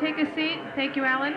take a seat. Thank you, Alan.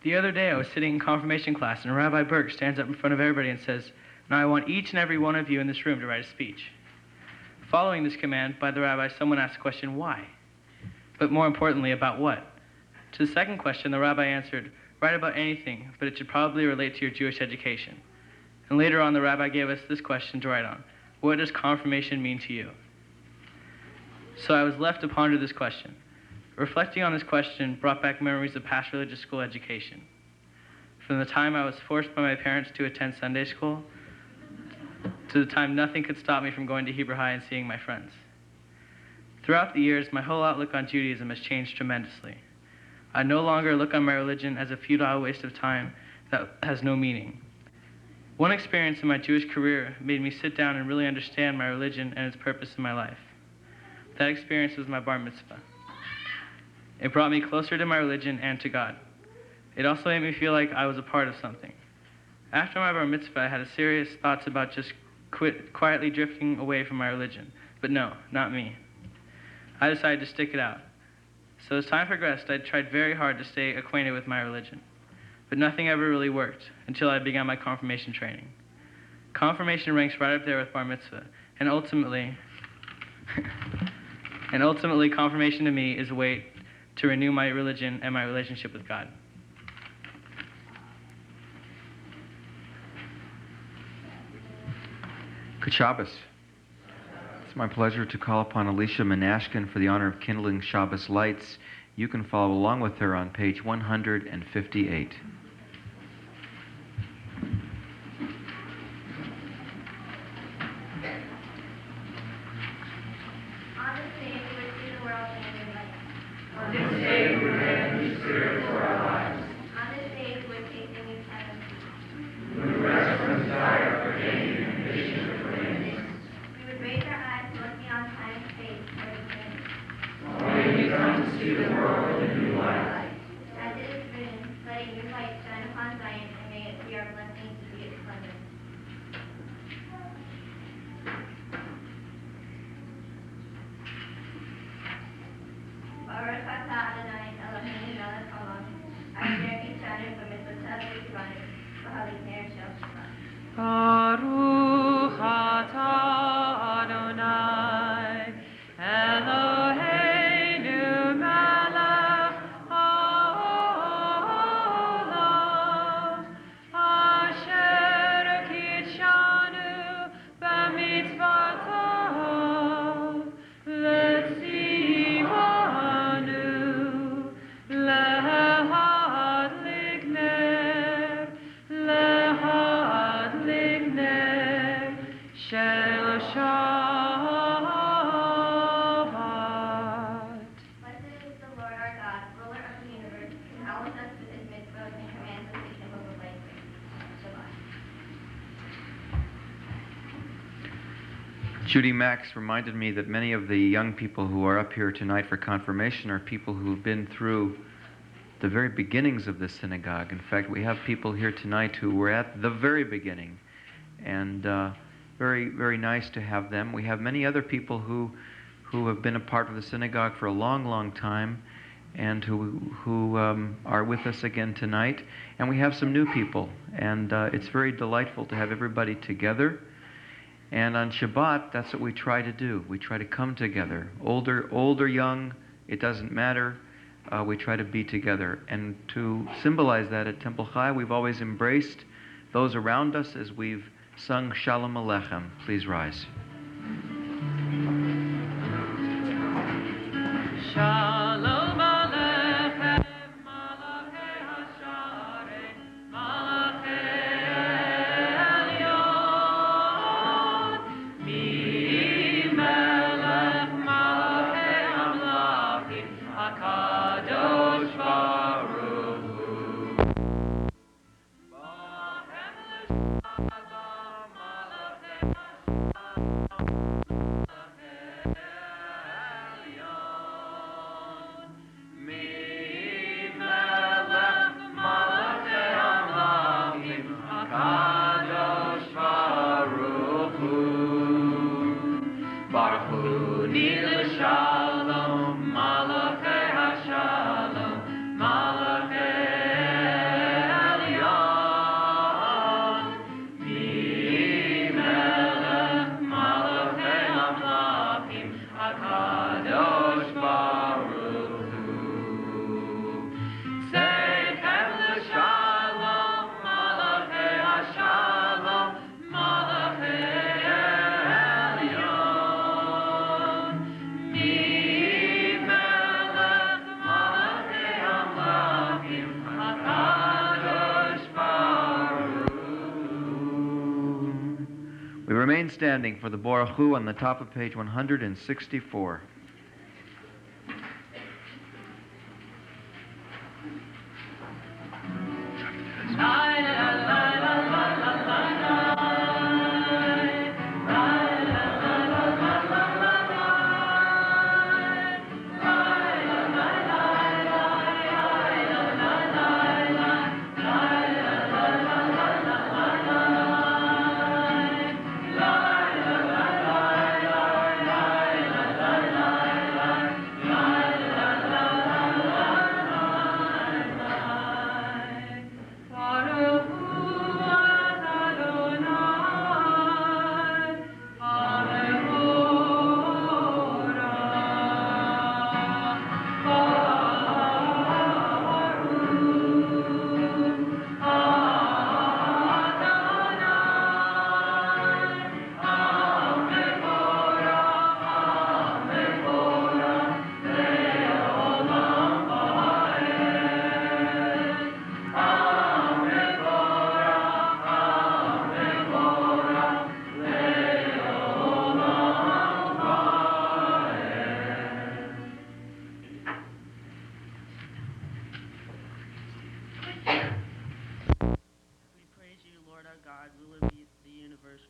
The other day, I was sitting in confirmation class, and Rabbi Burke stands up in front of everybody and says, "Now I want each and every one of you in this room to write a speech. Following this command by the rabbi, someone asked the question, why? But more importantly, about what? To the second question, the rabbi answered, write about anything, but it should probably relate to your Jewish education. And later on, the rabbi gave us this question to write on. What does confirmation mean to you? So I was left to ponder this question. Reflecting on this question brought back memories of past religious school education. From the time I was forced by my parents to attend Sunday school, to the time nothing could stop me from going to Hebrew High and seeing my friends. Throughout the years, my whole outlook on Judaism has changed tremendously. I no longer look on my religion as a futile waste of time that has no meaning. One experience in my Jewish career made me sit down and really understand my religion and its purpose in my life. That experience was my bar mitzvah. It brought me closer to my religion and to God. It also made me feel like I was a part of something. After my bar mitzvah, I had serious thoughts about just quietly drifting away from my religion. But no, not me. I decided to stick it out. So as time progressed, I tried very hard to stay acquainted with my religion. But nothing ever really worked until I began my confirmation training. Confirmation ranks right up there with bar mitzvah, and ultimately, confirmation to me is a way to renew my religion and my relationship with God. Good Shabbos. It's my pleasure to call upon Alicia Menashkin for the honor of kindling Shabbos lights. You can follow along with her on page 158. Baruch atah Adonai Eloheinu melech haolam asher kitshanu b'mitzvotav letzivanu lehadlik ner Shel Shabbat. Blessed is the Lord our God, ruler of the universe, who knowledge us with his mitzvot and commands us to keep them of life. Shabbat. Judy Max reminded me that many of the young people who are up here tonight for confirmation are people who've been through the very beginnings of the synagogue. In fact, we have people here tonight who were at the very beginning, and very, very nice to have them. We have many other people who have been a part of the synagogue for a long, long time, and who are with us again tonight. And we have some new people, and it's very delightful to have everybody together. And on Shabbat, that's what we try to do. We try to come together, older, young, it doesn't matter. We try to be together. And to symbolize that at Temple Chai, we've always embraced those around us as we've sung Shalom Aleichem. Please rise. Shalom Aleichem, Malachei Hasharei, Malachei Elyon, Mi-Melech Malachei Amlachim, HaKadosh Baruch Hu. Ba'hem l'Shabbat, Malachei Hasharei. Kadosh Baruch Hu. Seichem l'shalom, Malachei HaShalom, Malachei Elyon. Mi melech Malachei Amlachim, HaKadosh Baruch Hu. We remain standing for the Baruch Hu on the top of page 164.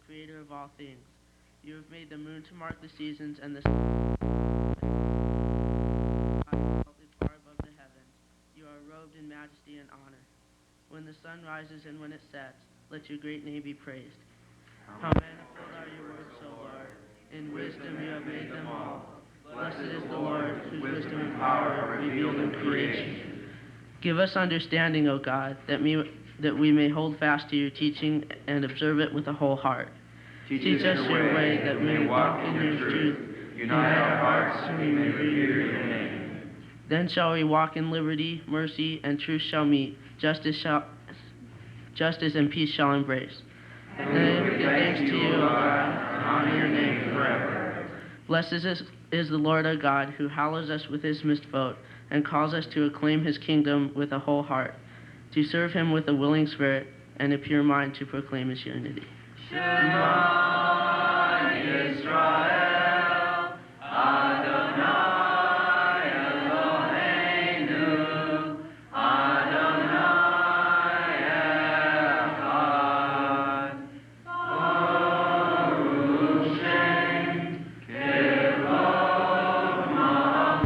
Creator of all things. You have made the moon to mark the seasons and the sun exalted far above the heavens. You are robed in majesty and honor. When the sun rises and when it sets, let your great name be praised. How manifold are your works, O Lord. In wisdom you have made them all. Blessed is the Lord, whose wisdom and power are revealed in creation. Give us understanding, O God, that we may hold fast to your teaching and observe it with a whole heart. Teach us your way, that we may walk in your truth. Unite our hearts, so we may revere your name. Then shall we walk in liberty, mercy, and truth shall meet. Justice and peace shall embrace. And then we give thanks to you, O God, and honor your name forever. Blessed is the Lord our God, who hallows us with his mistvot, and calls us to acclaim his kingdom with a whole heart, to serve him with a willing spirit and a pure mind, to proclaim his unity. Shema Yisrael, Adonai Eloheinu, Adonai Echad. Baruch Shem Kevod Ma'am.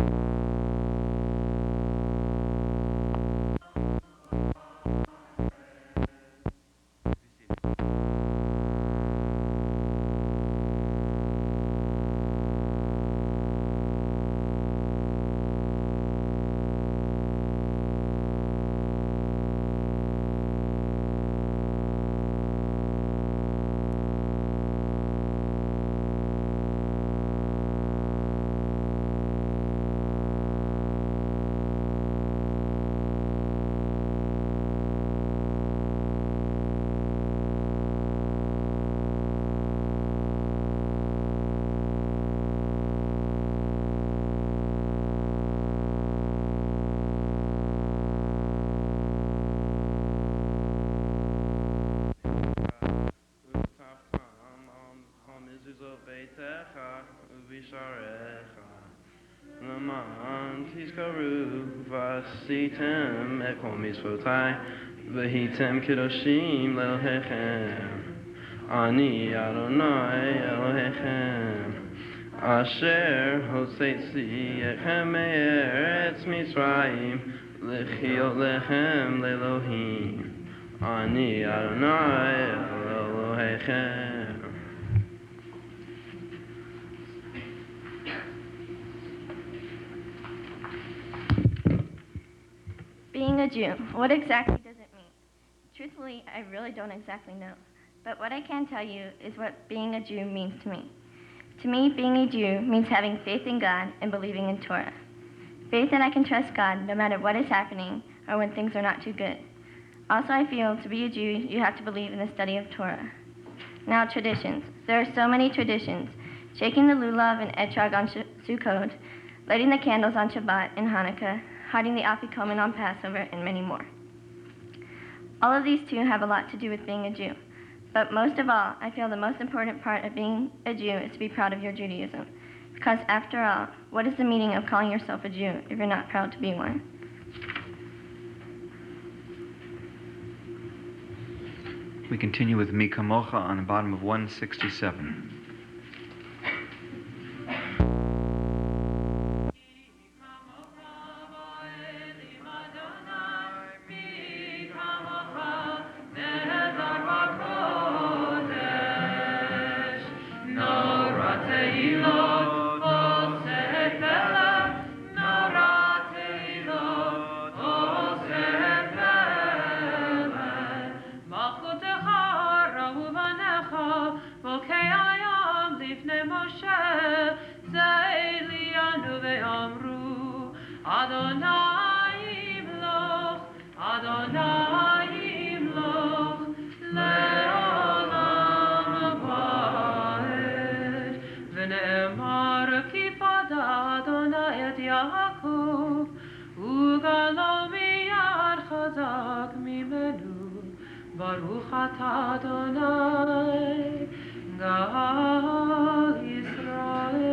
Vasitem ekol mitzvotai, v'hitem kedoshim lelohechem. Ani Adonai Elohechem, asher hotzetzi echem me'eretz Mitzrayim, lechiot lechem lelohim. Ani Adonai Elohechem. Being a Jew, what exactly does it mean? Truthfully, I really don't exactly know. But what I can tell you is what being a Jew means to me. To me, being a Jew means having faith in God and believing in Torah. Faith that I can trust God no matter what is happening or when things are not too good. Also, I feel to be a Jew, you have to believe in the study of Torah. Now, traditions. There are so many traditions. Shaking the lulav and etrog on Sukkot, lighting the candles on Shabbat and Hanukkah, hiding the afikomen on Passover, and many more. All of these too have a lot to do with being a Jew. But most of all, I feel the most important part of being a Jew is to be proud of your Judaism. Because after all, what is the meaning of calling yourself a Jew if you're not proud to be one? We continue with Mi Kamocha on the bottom of 167. Baruch atah Adonai, Gal Yisrael.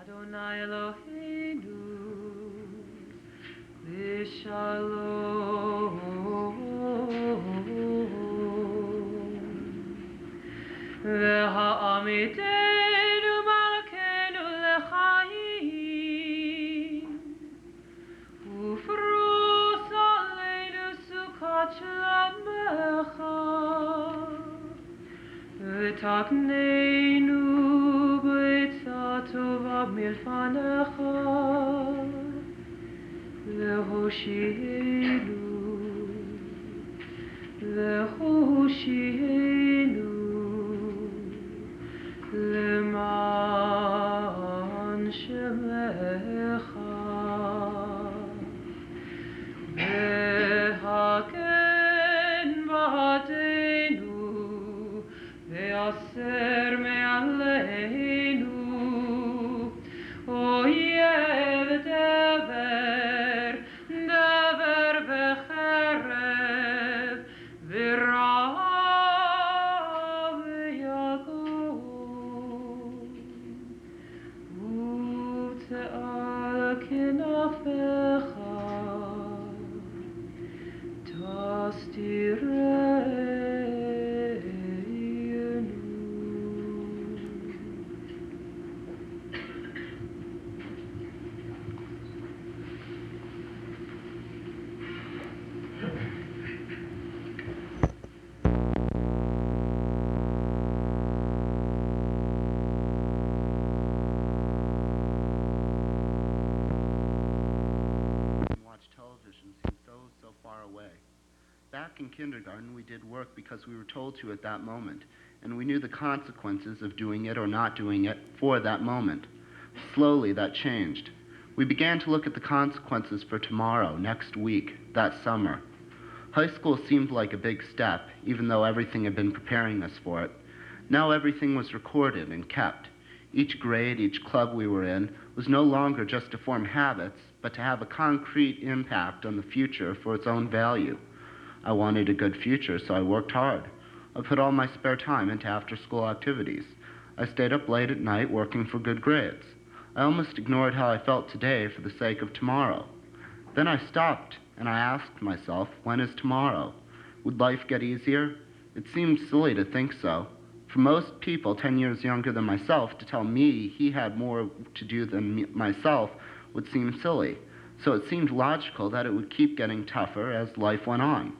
Adonai Eloheinu, L'shalom. V'ha'amidenu malkeinu l'chaim, ufrus aleinu sukkot shelamecha, v'takneinu tova milfanecha, lehoshinu, lehoshinu, leman shemecha, vehaken ba'adenu, ve'aser me'aleinu, Oyev dever, dever v'cherev, v'rav v'yagod, u'te'al kenafecha, tastirenu. Watch television seems so far away. Back in kindergarten, we did work because we were told to at that moment, and we knew the consequences of doing it or not doing it for that moment. Slowly, that changed. We began to look at the consequences for tomorrow, next week, that summer. High school seemed like a big step, even though everything had been preparing us for it. Now everything was recorded and kept. Each grade, each club we were in, was no longer just to form habits, but to have a concrete impact on the future for its own value. I wanted a good future, so I worked hard. I put all my spare time into after-school activities. I stayed up late at night working for good grades. I almost ignored how I felt today for the sake of tomorrow. Then I stopped, and I asked myself, when is tomorrow? Would life get easier? It seemed silly to think so. For most people 10 years younger than myself to tell me he had more to do than myself would seem silly. So it seemed logical that it would keep getting tougher as life went on.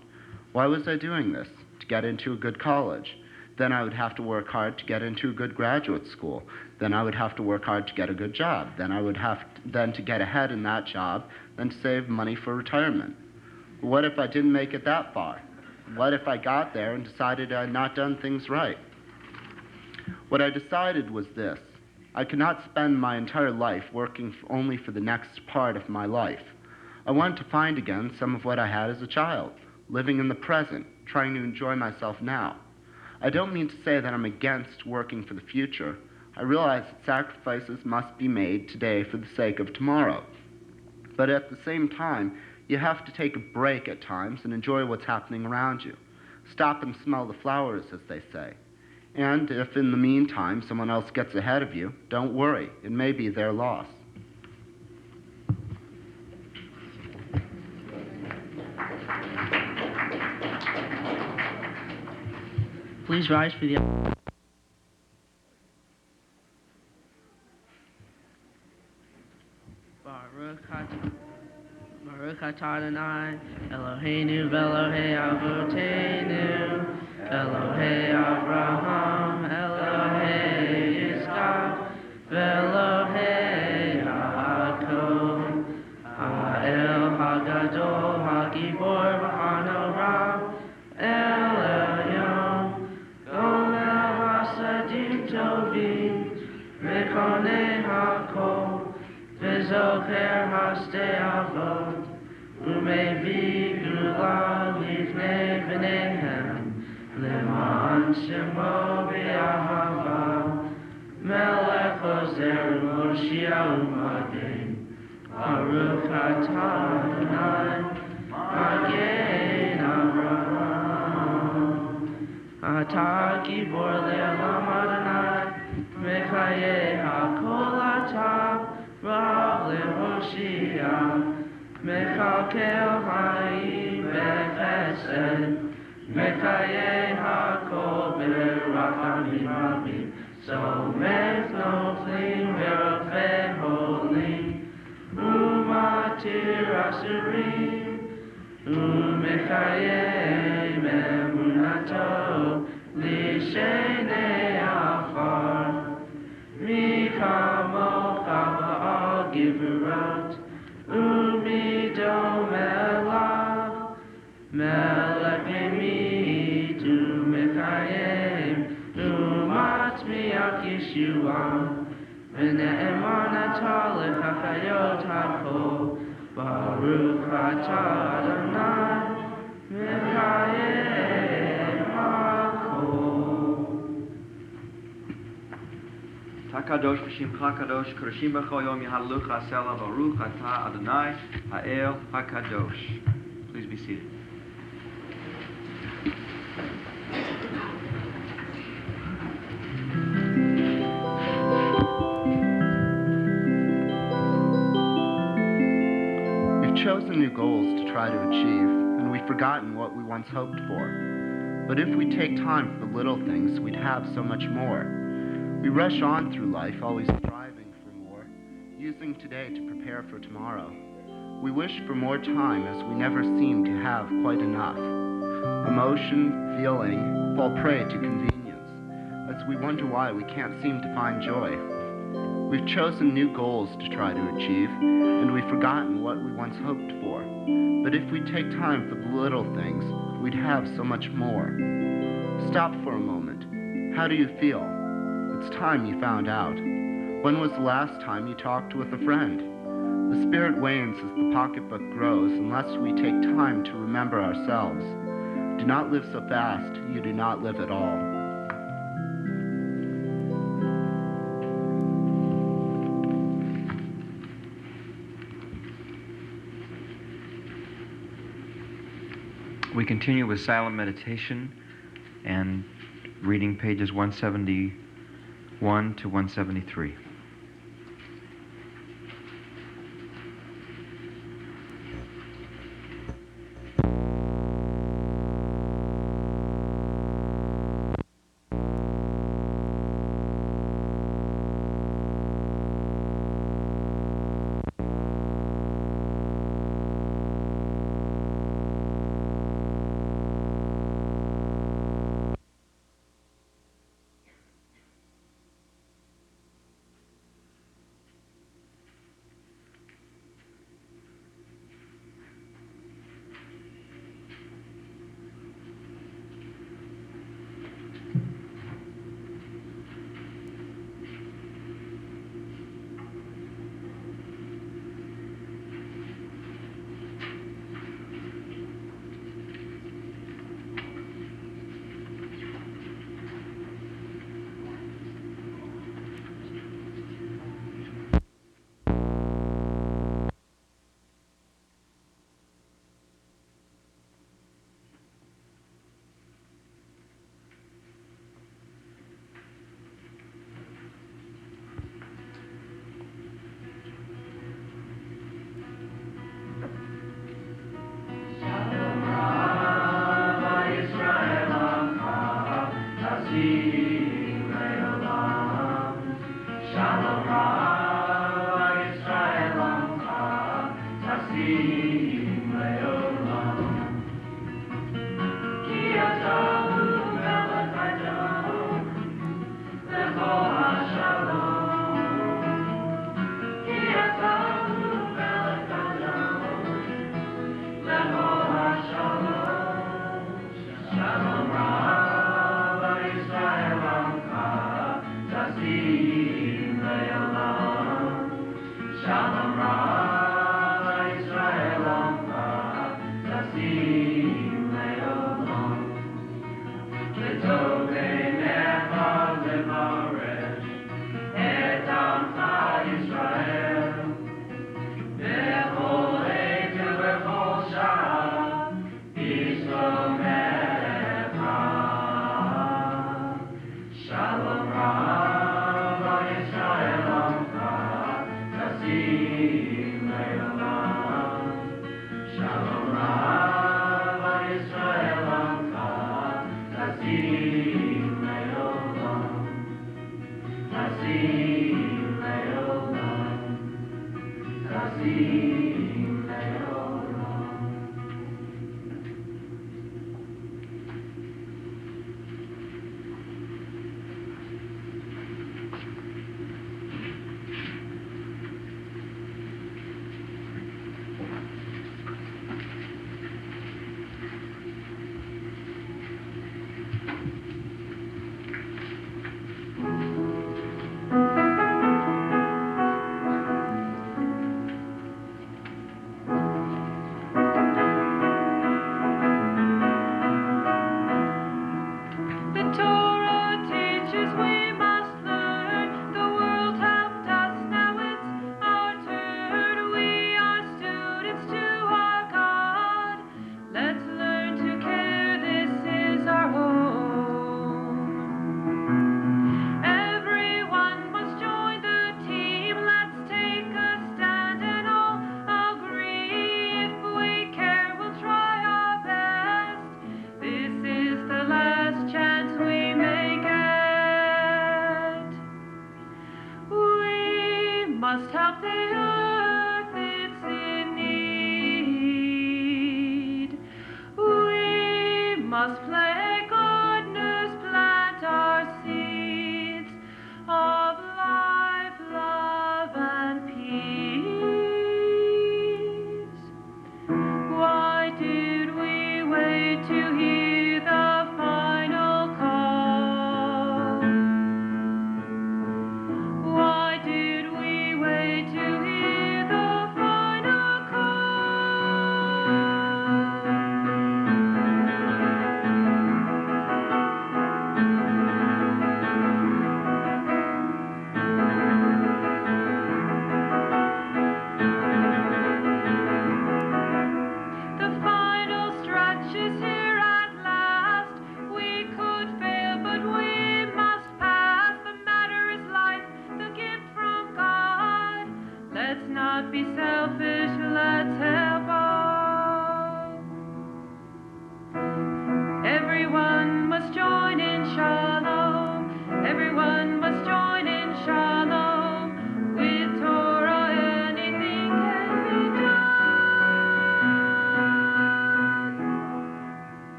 Why was I doing this? To get into a good college. Then I would have to work hard to get into a good graduate school. Then I would have to work hard to get a good job. Then I would have to get ahead in that job, then to save money for retirement. What if I didn't make it that far? What if I got there and decided I had not done things right? What I decided was this. I could not spend my entire life working only for the next part of my life. I wanted to find again some of what I had as a child, living in the present, trying to enjoy myself now. I don't mean to say that I'm against working for the future. I realize that sacrifices must be made today for the sake of tomorrow. But at the same time, you have to take a break at times and enjoy what's happening around you. Stop and smell the flowers, as they say. And if in the meantime someone else gets ahead of you, don't worry. It may be their loss. Please rise for the... Baruch atah Adonai, Eloheinu v'Elohei Avoteinu, Elohei Avraham, Elohei Yitzchak, v'Elohei Yaakov, Ha'el Hagadol, Hagibor v'Hanora, El Elyon, Gomel Hasadim Tovim, Mekoneh HaKol, V'Zocher Hasdei Avot, Umevi Gula Livnei B'neihem, Leman Shemo B'Ahava, Melech Ozer Moshiach U'Magen, Baruch atah Adonai, Magen Avraham, Atah Gibor Le'olam Adonai, Mechayeh HaKol atah, Rav leHoshia, Mechalkel Hayim Bechesed, Mechayeh HaKol Berachamim Rabim, Somech Noflim Verofeh Holim, Umatir Asurim, Umechayeh Memunato, Lishenei Afar, Mikamocha Ba'al Givrot, Umidom Elav, Melech Mimitu Mechayim, Umatmiach Yeshua, V'ne'eman atah lechachayot hakol, Baruch atah Adonai, Mechayim hakol. Takadosh v'shimcha kadosh, Kedoshim b'chol yom Yehallelucha Selah, Baruch atah Adonai Ha'el HaKadosh. Please be seated. We've chosen new goals to try to achieve, and we've forgotten what we once hoped for. But if we take time for the little things, we'd have so much more. We rush on through life, always striving for more, using today to prepare for tomorrow. We wish for more time as we never seem to have quite enough. Emotion, feeling, fall prey to convenience, as we wonder why we can't seem to find joy. We've chosen new goals to try to achieve, and we've forgotten what we once hoped for. But if we take time for the little things, we'd have so much more. Stop for a moment. How do you feel? It's time you found out. When was the last time you talked with a friend? The spirit wanes as the pocketbook grows unless we take time to remember ourselves. Do not live so fast, you do not live at all. We continue with silent meditation and reading pages 171 to 173.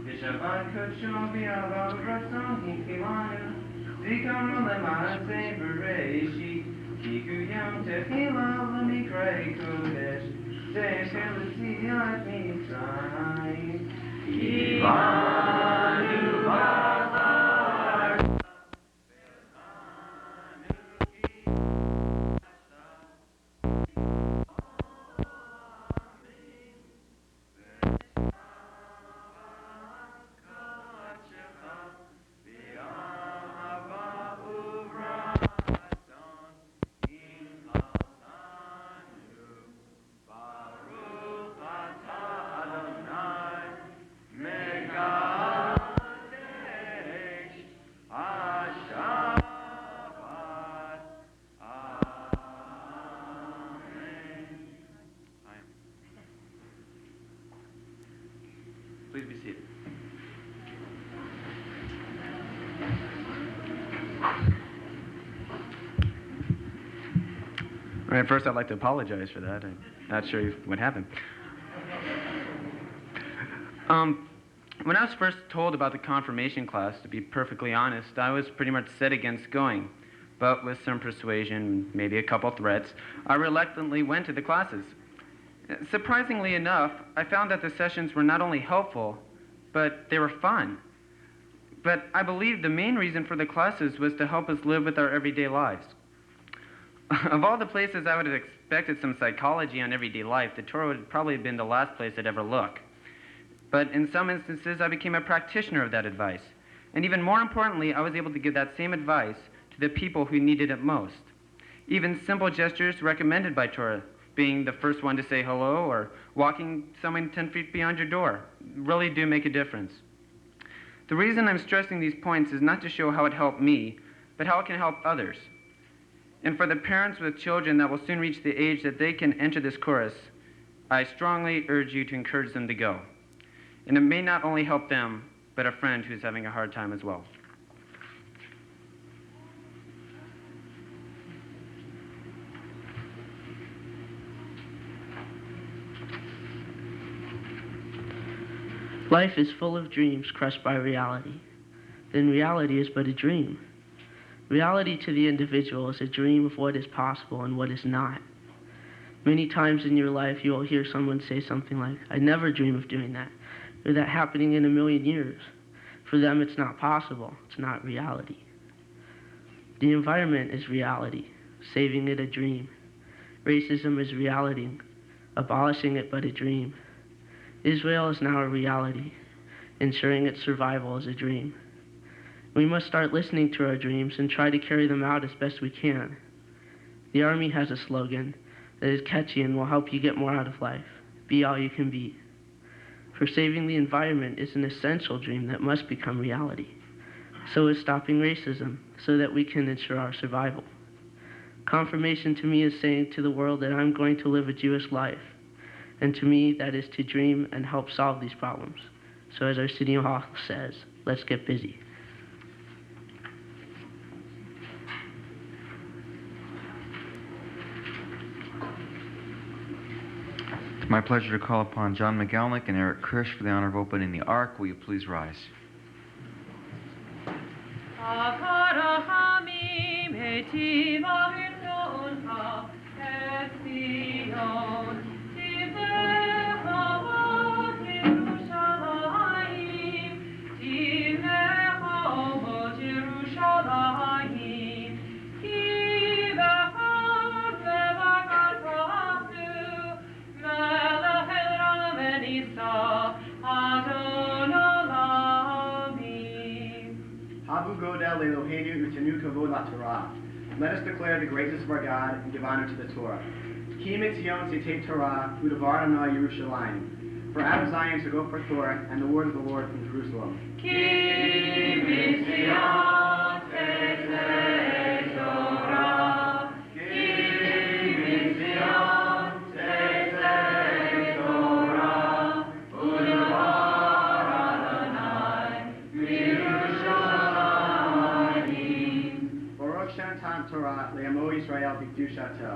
Bishavan Kuchobi Abba Rason Hikiwanu, Zikam Lemana Bereshi, Kiku Yam Tefila Lamikre Kodesh, Zefelisi Atmi Sai, Kivanu Bazar. Please be seated. All right, first I'd like to apologize for that. I'm not sure what happened. When I was first told about the confirmation class, to be perfectly honest, I was pretty much set against going. But with some persuasion, maybe a couple threats, I reluctantly went to the classes. Surprisingly enough, I found that the sessions were not only helpful, but they were fun. But I believe the main reason for the classes was to help us live with our everyday lives. Of all the places I would have expected some psychology on everyday life, the Torah would probably have been the last place I'd ever look. But in some instances, I became a practitioner of that advice. And even more importantly, I was able to give that same advice to the people who needed it most. Even simple gestures recommended by Torah, being the first one to say hello or walking someone 10 feet beyond your door, really do make a difference. The reason I'm stressing these points is not to show how it helped me, but how it can help others. And for the parents with children that will soon reach the age that they can enter this chorus, I strongly urge you to encourage them to go. And it may not only help them, but a friend who's having a hard time as well. Life is full of dreams crushed by reality. Then reality is but a dream. Reality to the individual is a dream of what is possible and what is not. Many times in your life you will hear someone say something like, "I never dream of doing that," or "that happening in a million years." For them it's not possible, it's not reality. The environment is reality, saving it a dream. Racism is reality, abolishing it but a dream. Israel is now a reality, ensuring its survival is a dream. We must start listening to our dreams and try to carry them out as best we can. The Army has a slogan that is catchy and will help you get more out of life. Be all you can be. For saving the environment is an essential dream that must become reality. So is stopping racism, so that we can ensure our survival. Confirmation to me is saying to the world that I'm going to live a Jewish life. And to me, that is to dream and help solve these problems. So as our city hall says, let's get busy. It's my pleasure to call upon John McGelnick and Eric Kirsch for the honor of opening the Ark. Will you please rise? Let us declare the greatness of our God and give honor to the Torah. Ki mitzion tzitei Torah, u'davar Adonai Yerushalayim. For out of Zion shall go forth Torah, and the word of the Lord from Jerusalem. Ki mitzion tzitei Torah, Ki mitzion tzitei Torah, u'davar Adonai Yerushalayim. Baruch Shem Torah, le'amo Yisrael b'kedushato.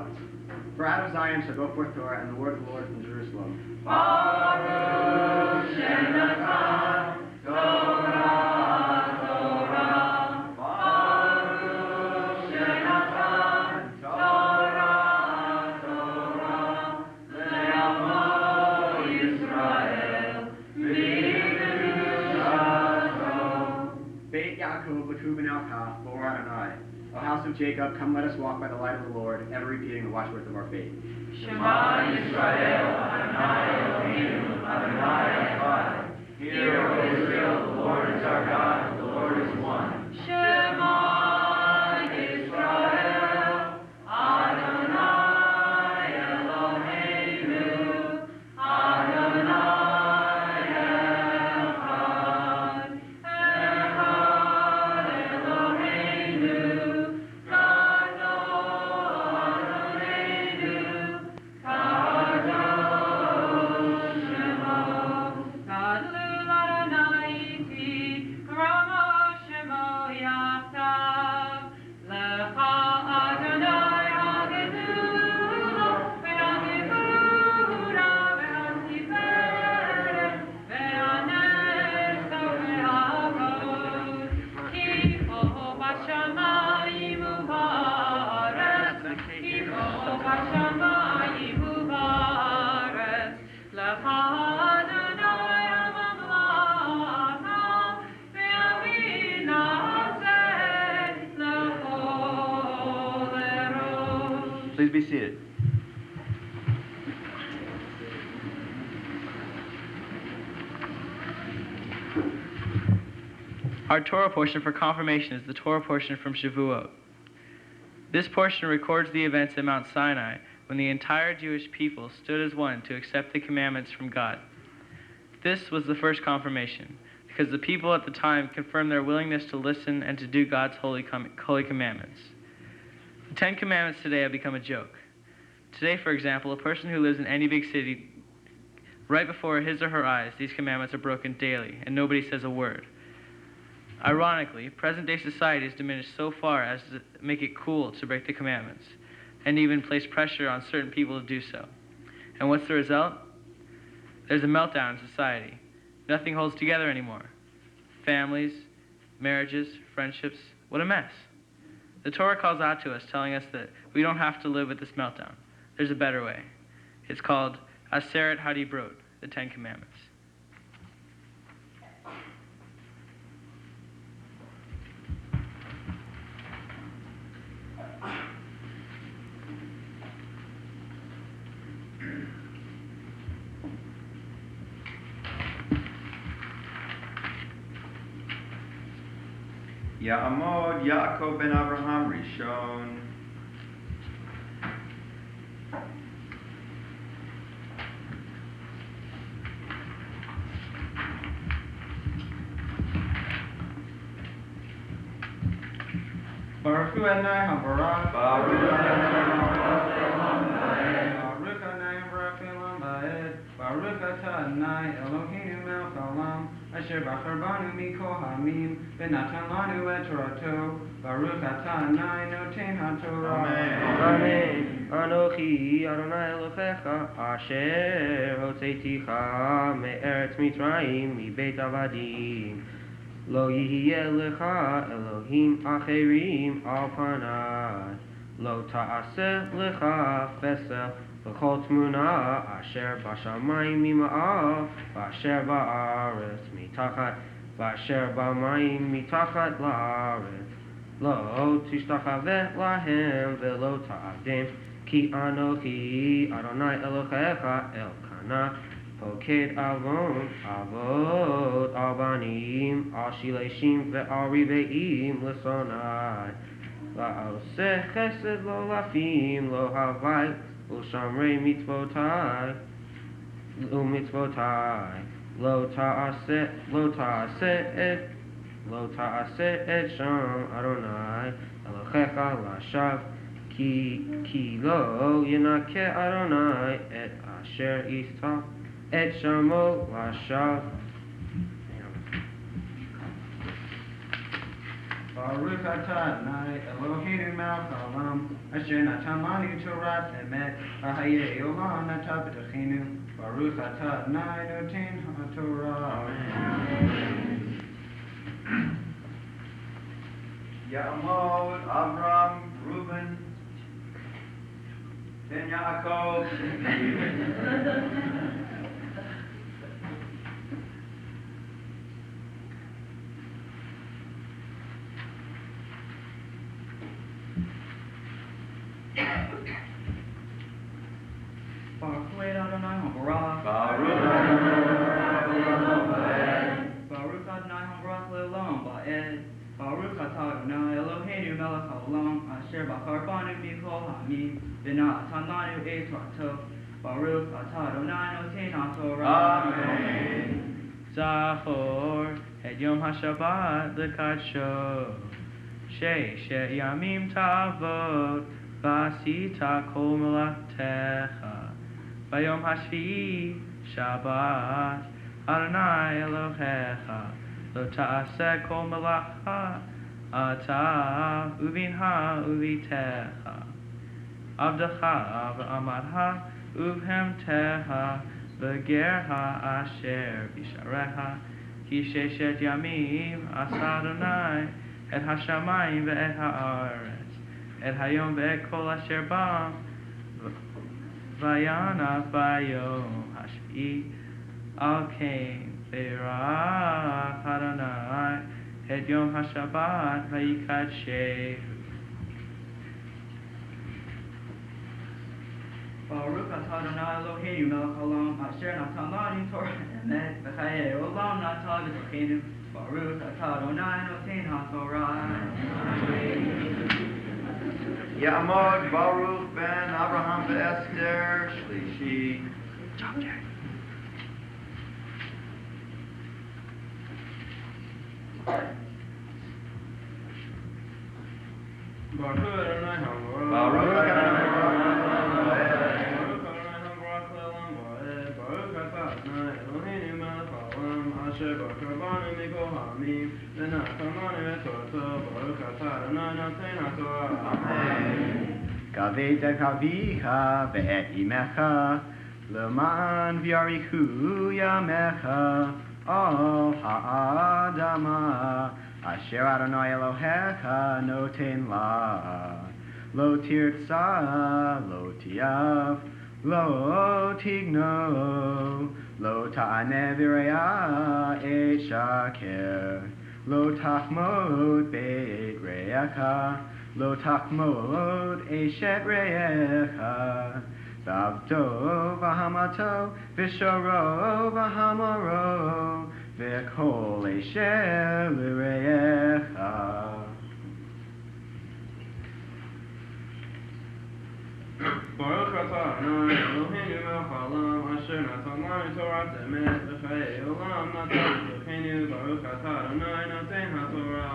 For out of Zion shall go forth Torah, and the word of the Lord from Jerusalem. Baruch Shem Yaakov l'ku b'nelcha Lo Adonai. O house of Jacob, come let us walk by the light of the Lord, ever repeating the watchwords of our faith. Shema Yisrael, Adonai Eloheinu, Adonai Echad. Hear, O Israel, the Lord is our God, the Lord is one. Shema Yisrael, Adonai Eloheinu, Adonai Echad. Echad Eloheinu, Please be seated. Our Torah portion for confirmation is the Torah portion from Shavuot. This portion records the events at Mount Sinai when the entire Jewish people stood as one to accept the commandments from God. This was the first confirmation, because the people at the time confirmed their willingness to listen and to do God's holy commandments. The 10 Commandments today have become a joke. Today, for example, a person who lives in any big city, right before his or her eyes, these commandments are broken daily, and nobody says a word. Ironically, present-day society has diminished so far as to make it cool to break the commandments, and even place pressure on certain people to do so. And what's the result? There's a meltdown in society. Nothing holds together anymore. Families, marriages, friendships, what a mess. The Torah calls out to us, telling us that we don't have to live with this meltdown. There's a better way. It's called Aseret HaDibrot, the 10 Commandments. Ya'amod Yaakov ben Abraham Rishon. Baruch Hu Adonai HaBarak. Baruch Baruch Adonai Barak Elam Ba'ed. Baruch Atah Adonai Eloheinu Melech Haolam. Asher Bachar Banu Mikol Hamim. V'natan Lanu Et Torato. Baruch Atah Adonai Noten HaTorah. Amen. Anochi Adonai Elohecha Asher Hotzeiticha Me'eretz Mitzrayim Mibeit Avadim. Lo yihye lecha Elohim acherim al panai. Lo ta'aseh lecha fesel v'chol tmuna asher b'shamayim mima'af v'asher ba'aretz mitachat v'asher b'mayim mitachat la'aretz. Lo tishtachaveh lahem ve'lo ta'avdim ki anochi Adonai Elohecha Elkanah. Poked avon, avot, albanim, al shileshim, ve'al rive'im, l'sonai. La'oseh chesed lo lafim, lo havai, u'shamrei mitzvotai, u'mitzvotai. Lo ta'aseh et sham Adonai, Elohecha lashav, ki lo yenakeh Adonai, et asher istah. Et shamo lashav. Baruch Atah Adonai Eloheinu Melech Haolam. Asher natan lanu Torat Emet. V'hayei olam nata b'tachenu. Baruch Atah Adonai Noten HaTorah. Ya'amod Avram Reuben ben Yaakov. Baruch Adonai HaBarach. Baruch Adonai HaBarach Le'olam Ba'ed. Baruch Atah Adonai Eloheinu Melech HaOlam Asher Bachar Banu Mikol Ha'amim V'natan Lanu Et Torah. Baruch Atah Adonai Noten HaTorah. Amen. Zachor et Yom HaShabbat L'kadsho Sheshet Yamim Ta'avod V'asita Kol Melachtecha V'yom HaShvi'i Shabbat Adonai Elohecha Lo Ta'aseh Kol Melacha Ata Uvinha Uvitecha Avdecha V'amadha Uvhemteha V'gerha Asher Bishareha Ki Sheshet Yamim Asa Adonai Et HaShamayim Ve'et HaAretz Et Hayom Ve'et Kol Asher Ba Vayana Vayom HaShvi'i Al Kain Be'erach Adonai Et Yom HaShabbat Vayikadshehu. Baruch Atah Adonai Eloheinu Melech HaOlam Asher Natan Lanu Torah Emet V'chayei Olam Natan V'Torkeinu. Baruch Atah Adonai Noten HaTorah. Ya'amod Baruch ben Abraham ve'Esther Shlishi. Baruch Adonai HaBarach. Baruch Adonai Baruch Atah Adonai Eloheinu Melech HaOlam Asher Bachar Banu Mikol Ha'amim V'natan Lanu Et Torah. Baruch Atah Adonai Noten HaTorah. Kaveh avicha ve'et imecha leman v'yarichu yamecha al ha'adama asher Adonai Elohecha noten la lo tirtza lo tiav lo tigno lo ta'aneh v'reya et shaker lo tachmod beit re'echa Lo tachmod eshet re'echa V'avdo v'hamato v'shoro v'hamoro V'kol eshet re'echa Baruch Atah Adonai Eloheinu Melech HaOlam Asher Natan Lanu Torah Emet V'chayei Olam Natan V'Torkeinu. Baruch Atah Adonai Noten HaTorah.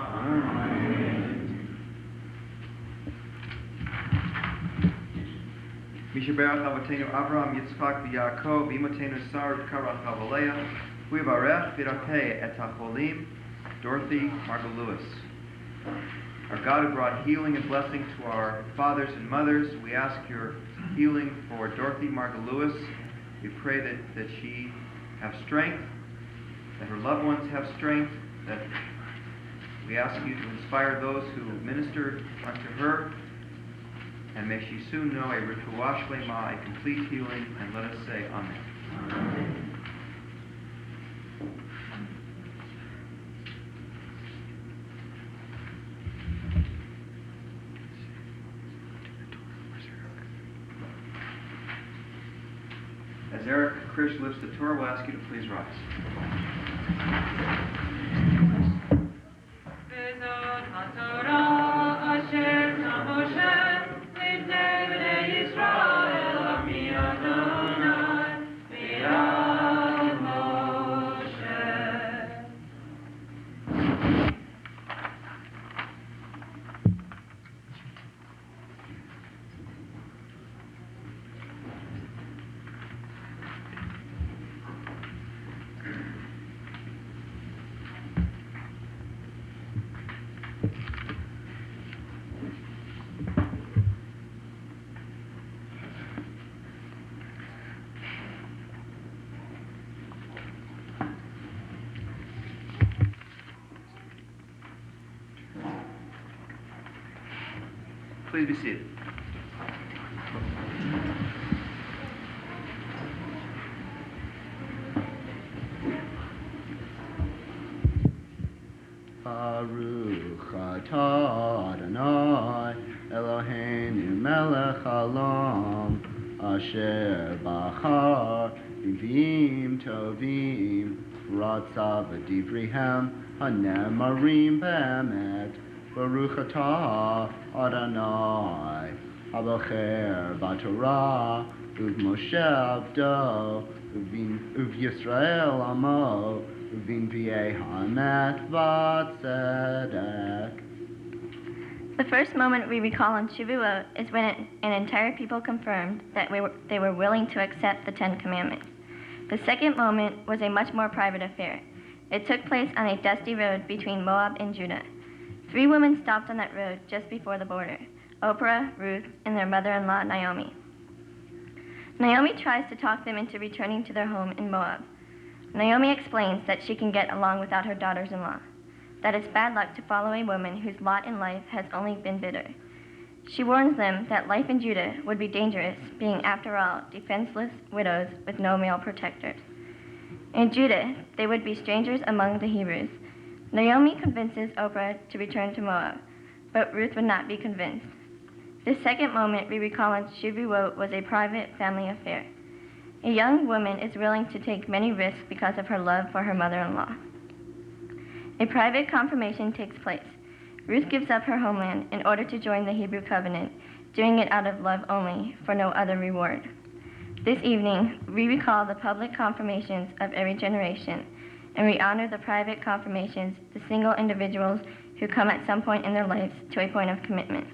Mishaberach Avotenu Avraham Yitzchak v'Yaakov V'imotenu Sar Karach Havaleah Huivarech v'Rakeh et HaCholim Dorothy Margot Lewis. Our God who brought healing and blessing to our fathers and mothers, we ask your healing for Dorothy Margot Lewis. We pray that she have strength, that her loved ones have strength, that we ask you to inspire those who minister unto her, and may she soon know a refuah shlema, a complete healing, and let us say Amen. Amen. As Eric Krish lifts the Torah, we'll ask you to please rise. Please be seated. Baruch atah Adonai Eloheinu melech haolam asher bachar b'vim tovim ratza v'divrihem hanemarim be'emet Baruch atah Adonai Abocher b'Torah u'Moshe avdo u'Yisrael amo u'v'nviei ha'emet v'tzedek. The first moment we recall on Shavuot is when an entire people confirmed that they were willing to accept the Ten Commandments. The second moment was a much more private affair. It took place on a dusty road between Moab and Judah. 3 women stopped on that road just before the border: Oprah, Ruth, and their mother-in-law, Naomi. Naomi tries to talk them into returning to their home in Moab. Naomi explains that she can get along without her daughters-in-law, that it's bad luck to follow a woman whose lot in life has only been bitter. She warns them that life in Judah would be dangerous, being, after all, defenseless widows with no male protectors. In Judah, they would be strangers among the Hebrews. Naomi convinces Oprah to return to Moab, but Ruth would not be convinced. The second moment we recall on Shavuot was a private family affair. A young woman is willing to take many risks because of her love for her mother-in-law. A private confirmation takes place. Ruth gives up her homeland in order to join the Hebrew covenant, doing it out of love only, for no other reward. This evening, we recall the public confirmations of every generation, and we honor the private confirmations, the single individuals who come at some point in their lives to a point of commitment.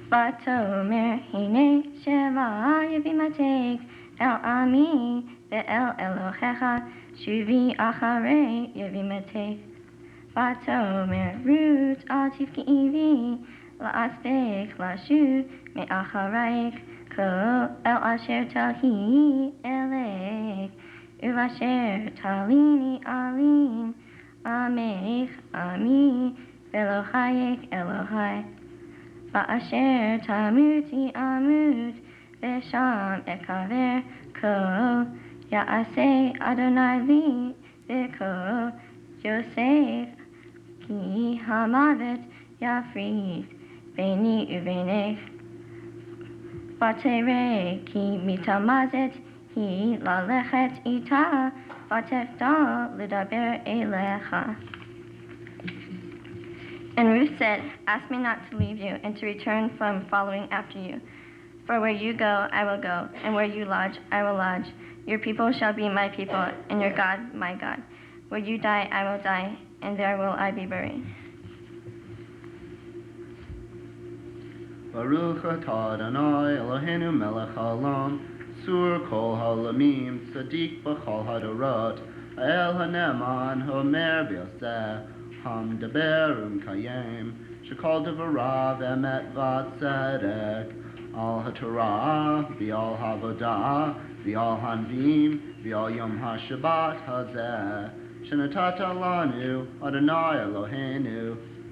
Vatomer hine sheva yevimatek el ami ve'el Elohecha shuvi acharei yevimatek. Vatomer Ruth al tivki'ivi la'aspek lashu me'acharayik ko el asher talhi elek u'asher talini alim amech ami ve'lohayek Elohai. Ba'asher tamuti amut ve'sham ekaver ko ya'aseh Adonai li ve'ko Yosef ki hamavet yafrid beni uvenech Vatere ki mitamazet hi lalechet ita vatefta lidaber elecha. And Ruth said, "Ask me not to leave you and to return from following after you. For where you go, I will go, and where you lodge, I will lodge. Your people shall be my people, and your God, my God. Where you die, I will die, and there will I be buried." Baruch atah Adonai Eloheinu melech haolam sur kol haolamim tzaddik b'chol hadorot el haneman homer b'yoseh hamdaber kayem shekol devarav emet v'tzedek al haTorah v'al havodah v'al hanvim v'al yom haShabbat hazeh shenatata lanu Adonai Eloheinu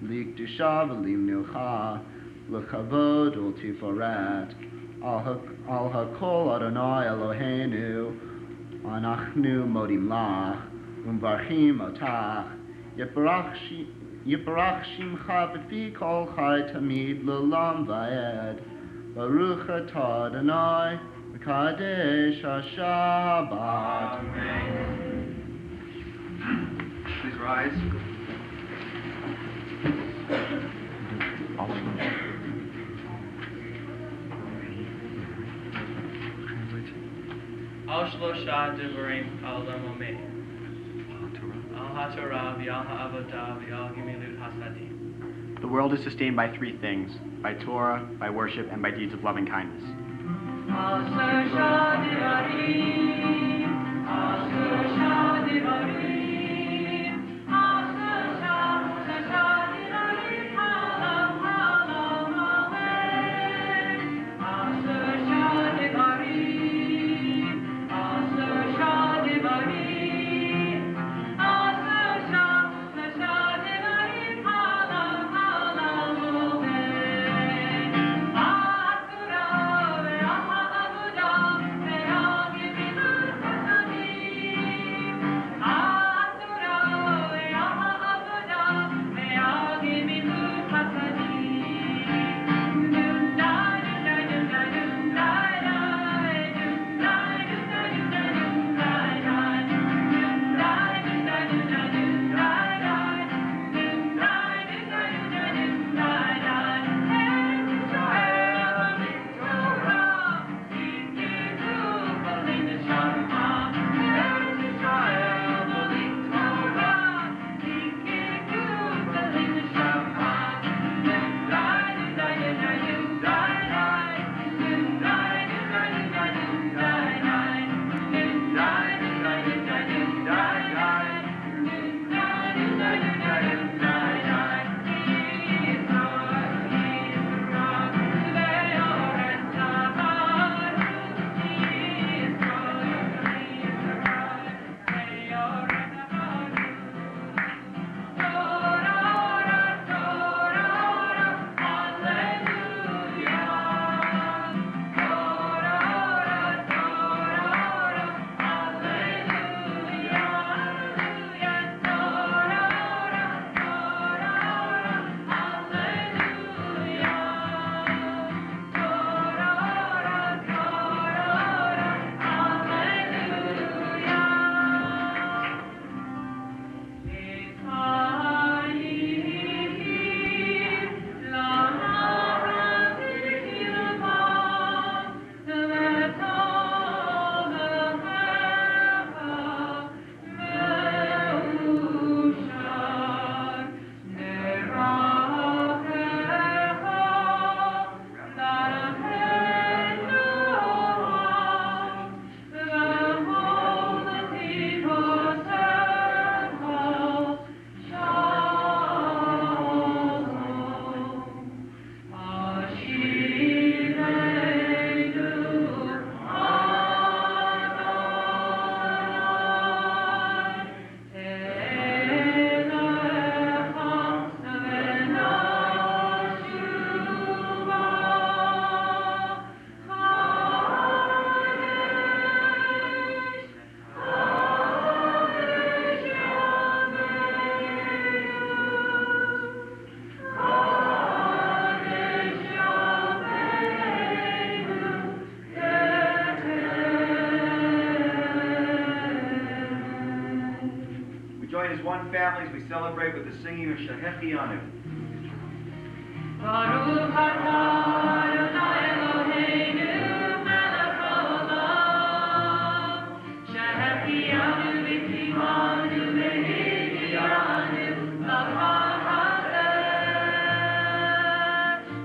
likdusha v'limnucha l'kavod u'tifaret al hakol Adonai Eloheinu anachnu modim lach umvarchim otach Yiparach shimcha b'fi kol chai tamid l'olam va'ed Baruch atah Adonai v'kadesh ha'shabbat. Please rise. Al shlosha devarim ha'olam omed. Al haTorah v'al ha'avodah v'al gemilut hasadim. The world is sustained by 3 things: by Torah, by worship, and by deeds of loving kindness. join as one family as we celebrate with the singing of Shehechianu. Baruch atah Adonai Eloheinu melech haolam, shehechianu v'kimanu v'higianu l'zman hazeh.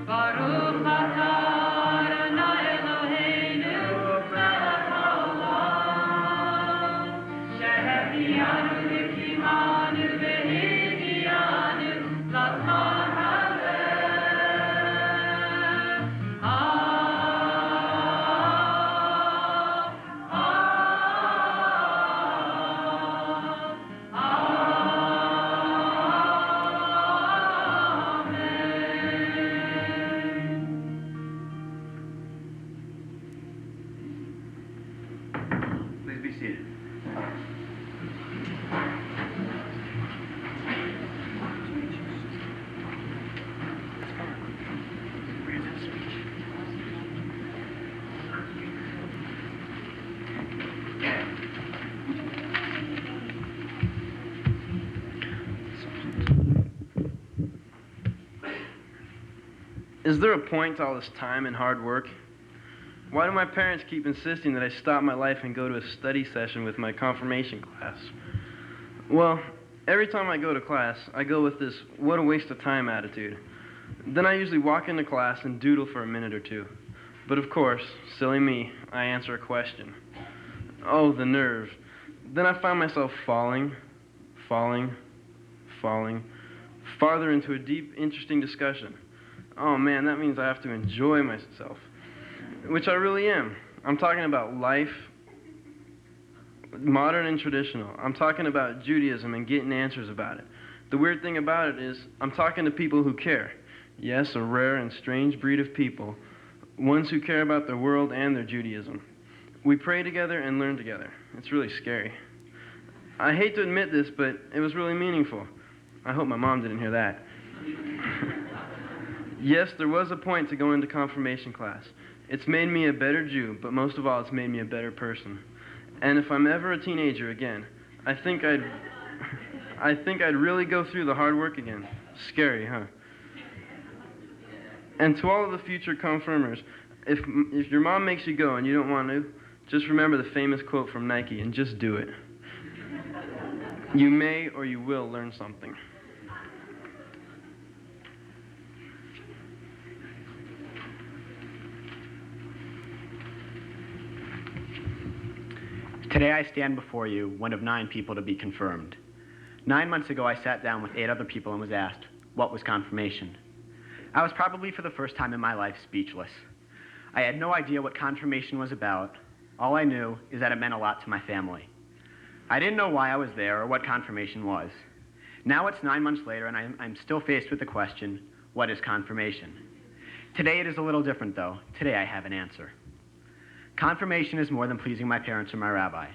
Baruch atah Adonai Eloheinu melech haolam, shehechianu v'kimanu v'higianu l'zman hazeh. Please be seated. Is there a point to all this time and hard work? Why do my parents keep insisting that I stop my life and go to a study session with my confirmation class? Well, every time I go to class, I go with this what a waste of time attitude. Then I usually walk into class and doodle for a minute or two. But of course, silly me, I answer a question. Oh, the nerve. Then I find myself falling, farther into a deep, interesting discussion. Oh man, that means I have to enjoy myself, which I really am. I'm talking about life, modern and traditional. I'm talking about Judaism and getting answers about it. The weird thing about it is I'm talking to people who care. Yes, a rare and strange breed of people, ones who care about their world and their Judaism. We pray together and learn together. It's really scary. I hate to admit this, but it was really meaningful. I hope my mom didn't hear that. Yes, there was a point to go into confirmation class. It's made me a better Jew, but most of all, it's made me a better person. And if I'm ever a teenager again, I think I'd really go through the hard work again. Scary, huh? And to all of the future confirmers, if your mom makes you go and you don't want to, just remember the famous quote from Nike and just do it. You may or you will learn something. Today I stand before you, one of 9 people to be confirmed. 9 months ago I sat down with 8 other people and was asked, what was confirmation? I was probably for the first time in my life speechless. I had no idea what confirmation was about. All I knew is that it meant a lot to my family. I didn't know why I was there or what confirmation was. Now it's 9 months later and I'm still faced with the question, what is confirmation? Today it is a little different though. Today I have an answer. Confirmation is more than pleasing my parents or my rabbi.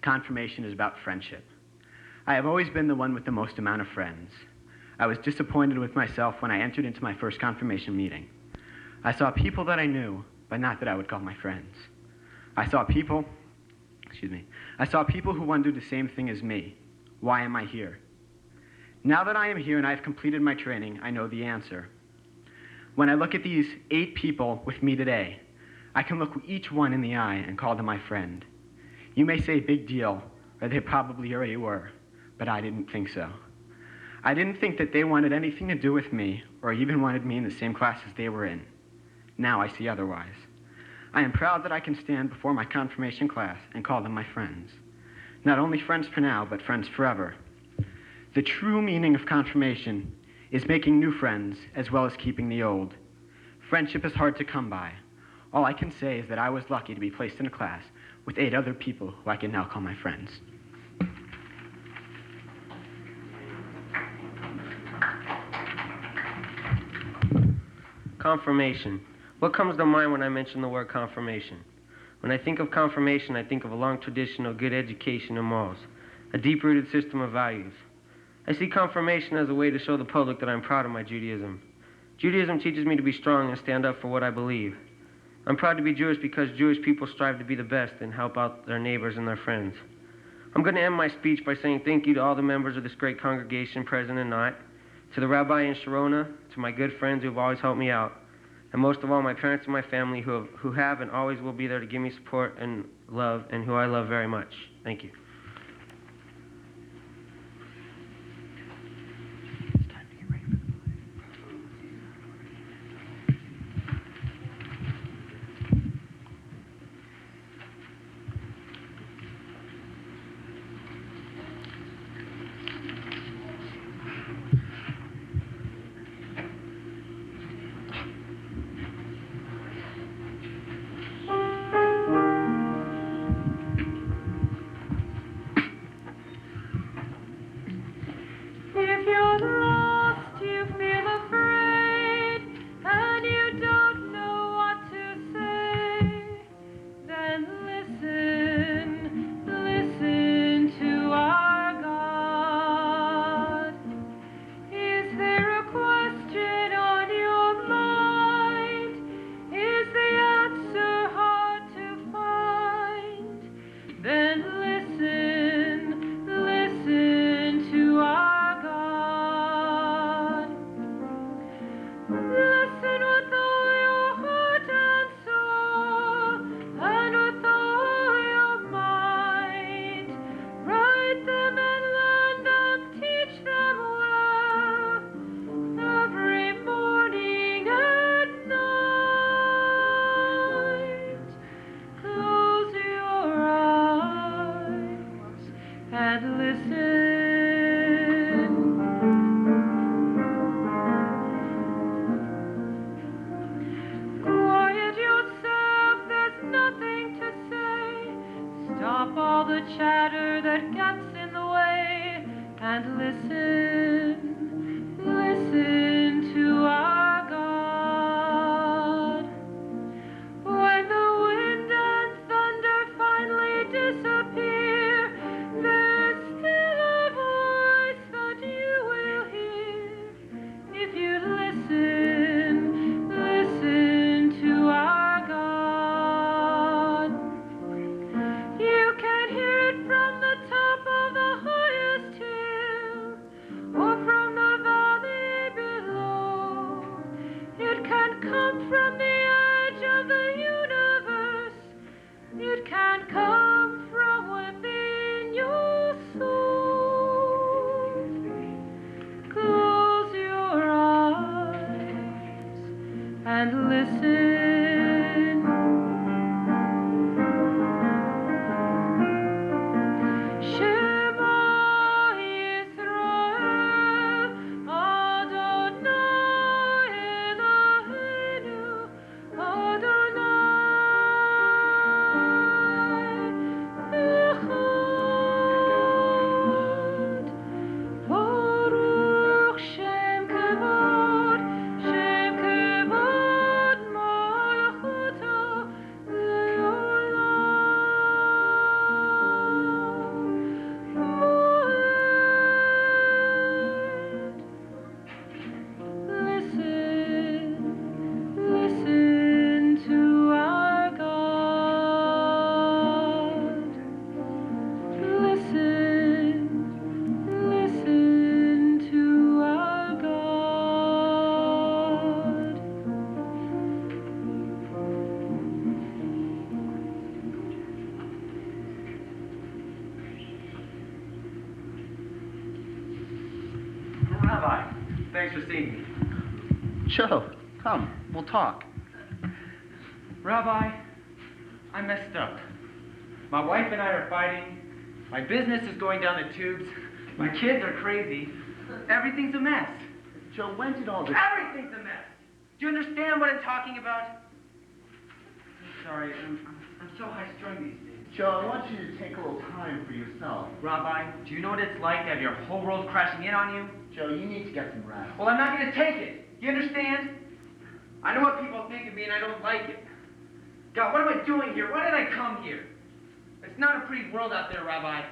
Confirmation is about friendship. I have always been the one with the most amount of friends. I was disappointed with myself when I entered into my first confirmation meeting. I saw people that I knew, but not that I would call my friends. I saw people who wanted to do the same thing as me. Why am I here? Now that I am here and I have completed my training, I know the answer. When I look at these 8 people with me today, I can look each one in the eye and call them my friend. You may say big deal, or they probably already were, but I didn't think so. I didn't think that they wanted anything to do with me, or even wanted me in the same class as they were in. Now I see otherwise. I am proud that I can stand before my confirmation class and call them my friends. Not only friends for now, but friends forever. The true meaning of confirmation is making new friends as well as keeping the old. Friendship is hard to come by. All I can say is that I was lucky to be placed in a class with 8 other people who I can now call my friends. Confirmation. What comes to mind when I mention the word confirmation? When I think of confirmation, I think of a long tradition of good education and morals, a deep-rooted system of values. I see confirmation as a way to show the public that I'm proud of my Judaism. Judaism teaches me to be strong and stand up for what I believe. I'm proud to be Jewish because Jewish people strive to be the best and help out their neighbors and their friends. I'm going to end my speech by saying thank you to all the members of this great congregation present tonight, to the rabbi in Sharona, to my good friends who have always helped me out, and most of all, my parents and my family who have and always will be there to give me support and love, and who I love very much. Thank you. If you're lost, you feel afraid, and you don't know what to say, then listen to our God. Is there a question on your mind? Is the answer hard to find? Then listen to our God. Listen with all your heart and soul, and with all your mind. Write them and learn them, teach them well, every morning and night. Close your eyes and listen. Quiet yourself, there's nothing to say. Stop all the chatter that gets in the way and listen to our God. When the wind and thunder finally disappear, there's still a voice that you will hear if you listen to our God. You can hear it from the top of the highest hill, or from the valley below. It can come from the edge of the universe. It can come from within your soul. Close your eyes and listen. Shema Yisrael, Adonai Eloheinu, Adonai Echad. Baruch Shem Kavod Malchuto Leolam. Listen to our God. Listen to our God. Rabbi, thanks for seeing me. Joe, come, we'll talk. Rabbi, I messed up. My wife and I are fighting. My business is going down the tubes. My kids are crazy. Everything's a mess. Joe, when did all this... Everything's a mess. Do you understand what I'm talking about? Sorry, I'm so high-strung these days. Joe, I want you to take a little time for yourself. Rabbi, do you know what it's like to have your whole world crashing in on you? Joe, you need to get some rest. Well, I'm not going to take it. You understand? I know what people think of me, and I don't like it. God, what am I doing here? Why did I come here? It's not a pretty world out there, Rabbi.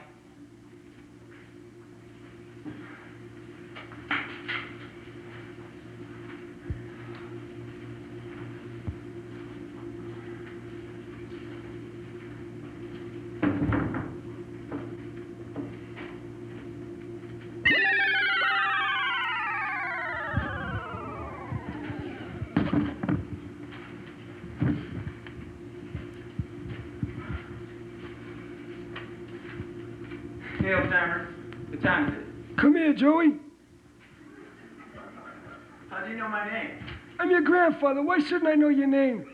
Come here, Joey. How do you know my name? I'm your grandfather. Why shouldn't I know your name?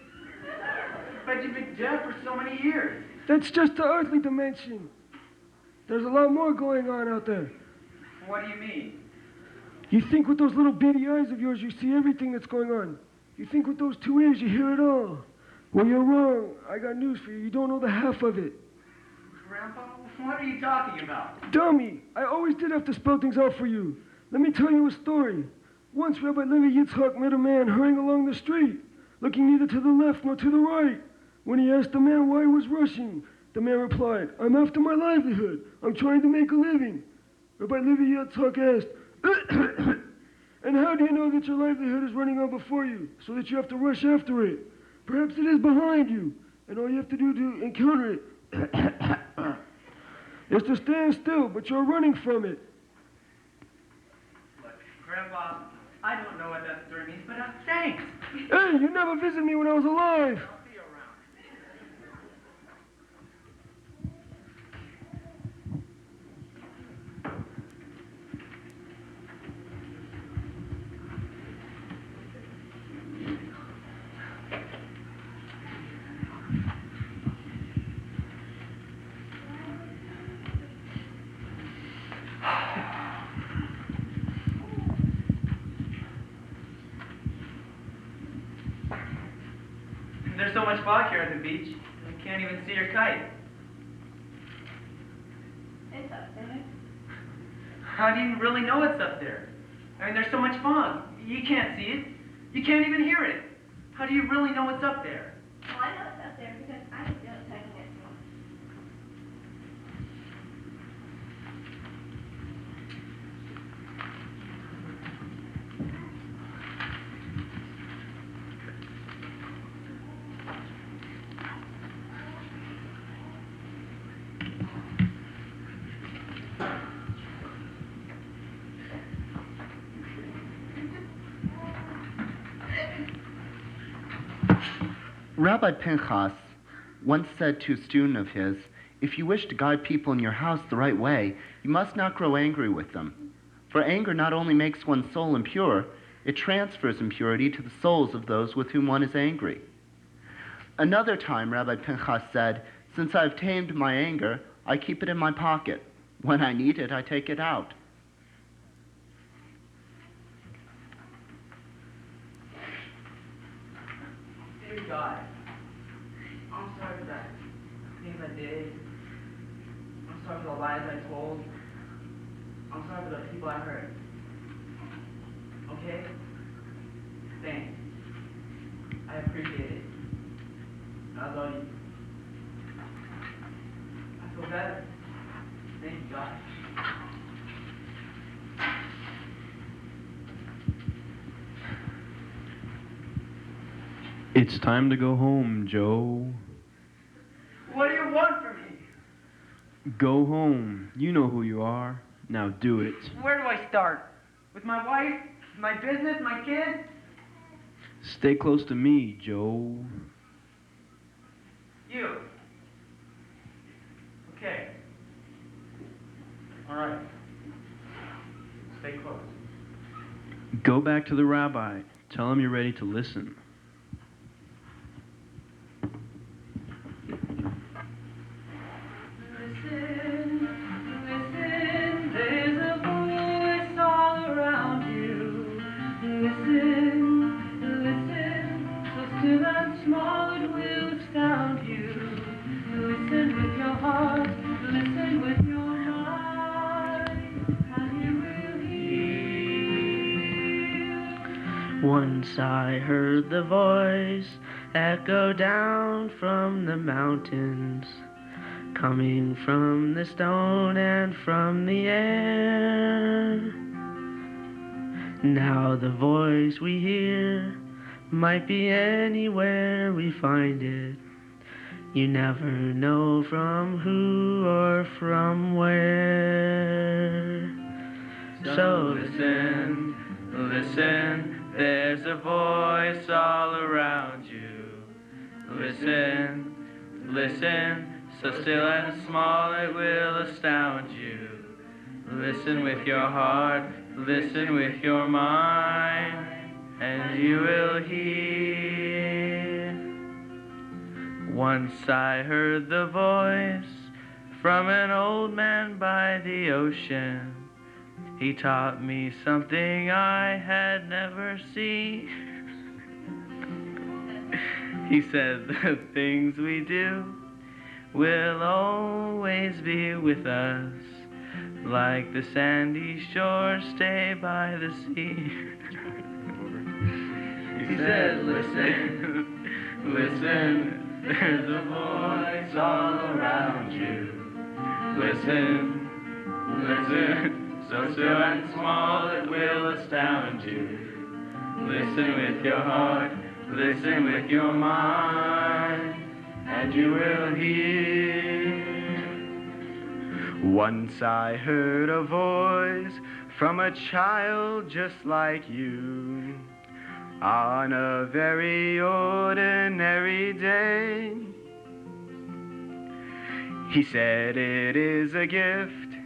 But you've been dead for so many years. That's just the earthly dimension. There's a lot more going on out there. What do you mean? You think with those little beady eyes of yours you see everything that's going on. You think with those 2 ears you hear it all. Well, you're wrong. I got news for you. You don't know the half of it. Grandpa, what are you talking about? Dummy! I always did have to spell things out for you. Let me tell you a story. Once Rabbi Levi Yitzhak met a man hurrying along the street, looking neither to the left nor to the right. When he asked the man why he was rushing, the man replied, I'm after my livelihood. I'm trying to make a living. Rabbi Levi Yitzhak asked, and how do you know that your livelihood is running on before you, so that you have to rush after it? Perhaps it is behind you, and all you have to do to encounter it is to stand still, but you're running from it. Look, Grandpa, I don't know what that story means, but thanks. Hey, you never visited me when I was alive. I'll see you around. There's so much fog here at the beach, I can't even see your kite. It's up there. How do you really know it's up there? I mean, there's so much fog. You can't see it. You can't even hear it. How do you really know it's up there? Well, I know it's up there because I was the other time next to him. Rabbi Pinchas once said to a student of his, if you wish to guide people in your house the right way, you must not grow angry with them. For anger not only makes one's soul impure, it transfers impurity to the souls of those with whom one is angry. Another time, Rabbi Pinchas said, since I've tamed my anger, I keep it in my pocket. When I need it, I take it out. Dear God, I'm sorry for that things I did. I'm sorry for the lies I told. I'm sorry for the people I hurt. Okay? Thanks. I appreciate it. I love you. I feel better. Thank you, God. It's time to go home, Joe. What do you want from me? Go home. You know who you are. Now do it. Where do I start? With my wife? My business? My kids? Stay close to me, Joe. You. Okay. All right. Stay close. Go back to the rabbi. Tell him you're ready to listen. Once I heard the voice echo down from the mountains, coming from the stone and from the air. Now the voice we hear might be anywhere we find it. You never know from who or from where. So listen, listen. There's a voice all around you. Listen, listen, so still and small it will astound you. Listen with your heart, listen with your mind, and you will hear. Once I heard the voice from an old man by the ocean. He taught me something I had never seen. He said the things we do will always be with us, like the sandy shores stay by the sea. He said, listen, listen, there's a voice all around you. Listen, listen, so still and small it will astound you. Listen with your heart, listen with your mind, and you will hear. Once I heard a voice from a child just like you on a very ordinary day. He said it is a gift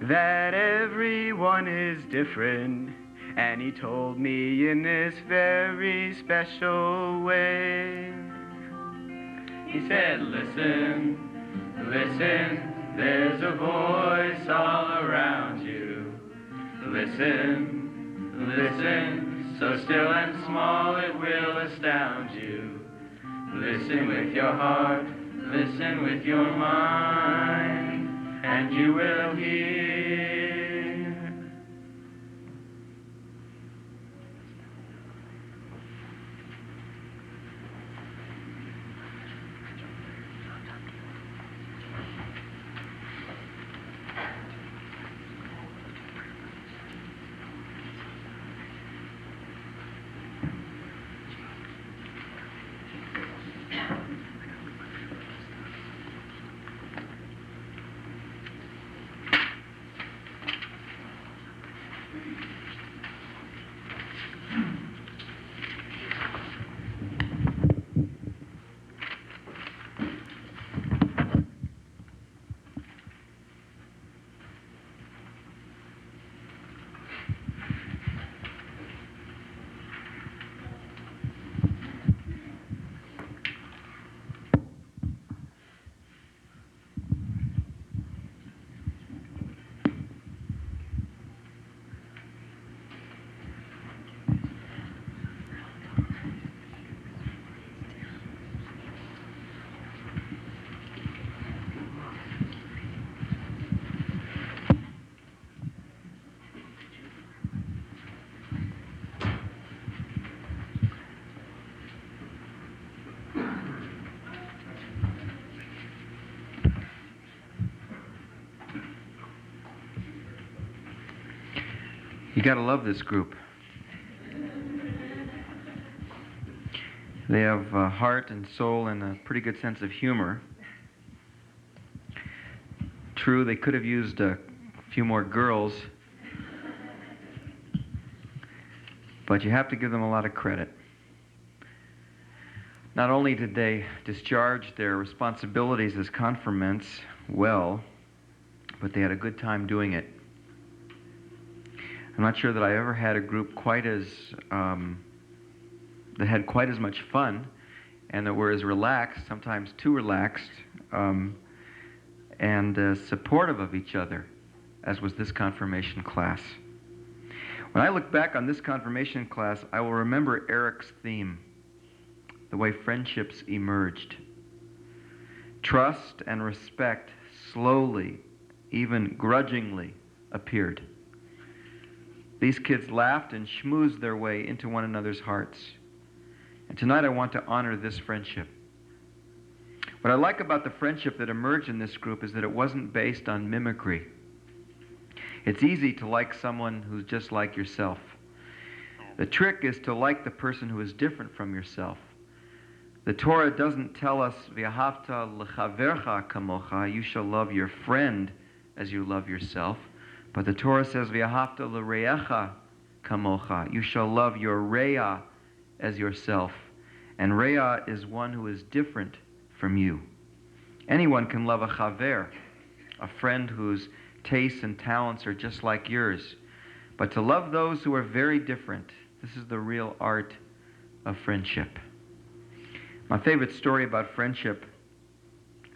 that everyone is different, and he told me in this very special way. He said, listen, listen, there's a voice all around you. Listen, listen, so still and small it will astound you. Listen with your heart, listen with your mind, and you will hear. You gotta love this group. They have heart and soul and a pretty good sense of humor. True, they could have used a few more girls, but you have to give them a lot of credit. Not only did they discharge their responsibilities as confirmants well, but they had a good time doing it. I'm not sure that I ever had a group quite as that had quite as much fun, and that were as relaxed, sometimes too relaxed, and supportive of each other, as was this confirmation class. When I look back on this confirmation class, I will remember Eric's theme, the way friendships emerged. Trust and respect slowly, even grudgingly, appeared. These kids laughed and schmoozed their way into one another's hearts. And tonight I want to honor this friendship. What I like about the friendship that emerged in this group is that it wasn't based on mimicry. It's easy to like someone who's just like yourself. The trick is to like the person who is different from yourself. The Torah doesn't tell us, V'ahavta l'chavercha kamocha, you shall love your friend as you love yourself. But the Torah says, V'ahavta l'reecha kamocha, you shall love your re'ah as yourself. And re'ah is one who is different from you. Anyone can love a chaver, a friend who's tastes and talents are just like yours. But to love those who are very different, this is the real art of friendship. My favorite story about friendship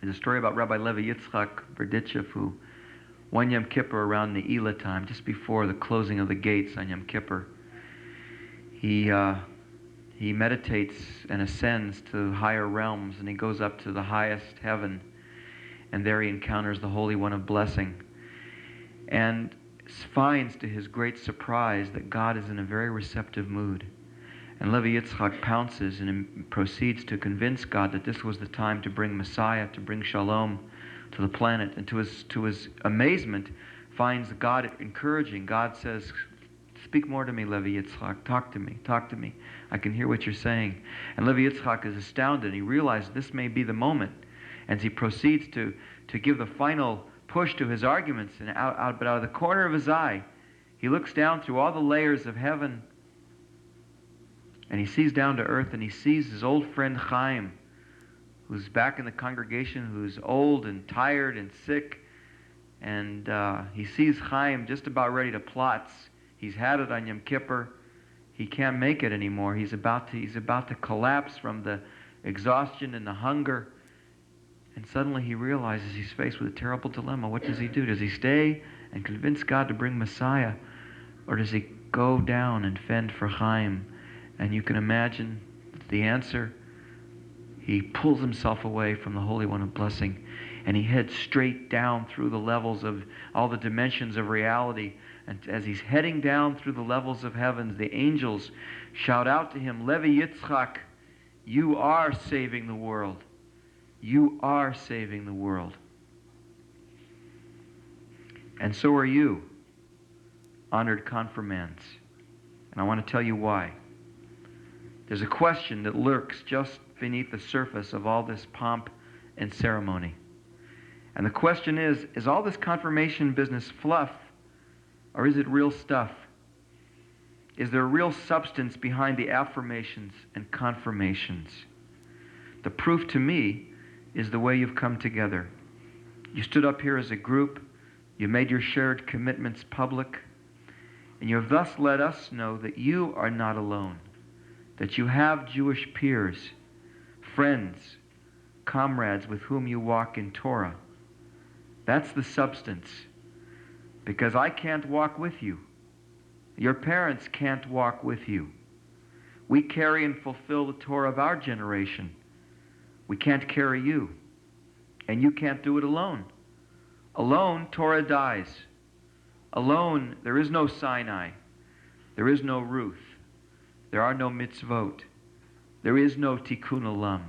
is a story about Rabbi Levi Yitzchak Berditchev, who one Yom Kippur around Ne'ilah time, just before the closing of the gates on Yom Kippur, he meditates and ascends to higher realms, and he goes up to the highest heaven, and there he encounters the Holy One of Blessing, and finds to his great surprise that God is in a very receptive mood. And Levi Yitzchak pounces and proceeds to convince God that this was the time to bring Messiah, to bring Shalom to the planet. And to his amazement, finds God encouraging. God says, "Speak more to me, Levi Yitzchak. Talk to me. I can hear what you're saying." And Levi Yitzchak is astounded. He realizes this may be the moment. As he proceeds to give the final push to his arguments, and out of the corner of his eye, he looks down through all the layers of heaven, and he sees down to earth, and he sees his old friend Chaim, who's back in the congregation, who's old and tired and sick. And he sees Chaim just about ready to plot. He's had it on Yom Kippur. He can't make it anymore. He's about to collapse from the exhaustion and the hunger. And suddenly he realizes he's faced with a terrible dilemma. What does he do? Does he stay and convince God to bring Messiah? Or does he go down and fend for Chaim? And you can imagine the answer. He pulls himself away from the Holy One of Blessing, and he heads straight down through the levels of all the dimensions of reality. And as he's heading down through the levels of heavens, the angels shout out to him, "Levi Yitzchak, you are saving the world. You are saving the world." And so are you, honored confirmands. And I want to tell you why. There's a question that lurks just beneath the surface of all this pomp and ceremony. And the question is all this confirmation business fluff, or is it real stuff? Is there real substance behind the affirmations and confirmations? The proof to me is the way you've come together. You stood up here as a group, you made your shared commitments public, and you have thus let us know that you are not alone, that you have Jewish peers, friends, comrades with whom you walk in Torah. That's the substance. Because I can't walk with you. Your parents can't walk with you. We carry and fulfill the Torah of our generation. We can't carry you. And you can't do it alone. Alone, Torah dies. Alone, there is no Sinai. There is no Ruth. There are no mitzvot. There is no tikkun olam.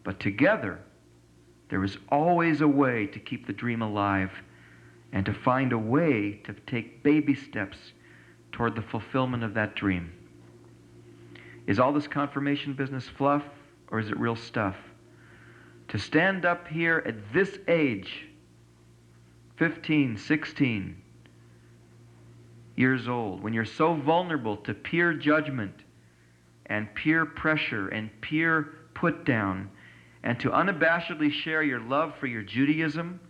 But together, there is always a way to keep the dream alive and to find a way to take baby steps toward the fulfillment of that dream. Is all this confirmation business fluff, or is it real stuff? To stand up here at this age, 15, 16 years old, when you're so vulnerable to peer judgment and peer pressure and peer put down, and to unabashedly share your love for your Judaism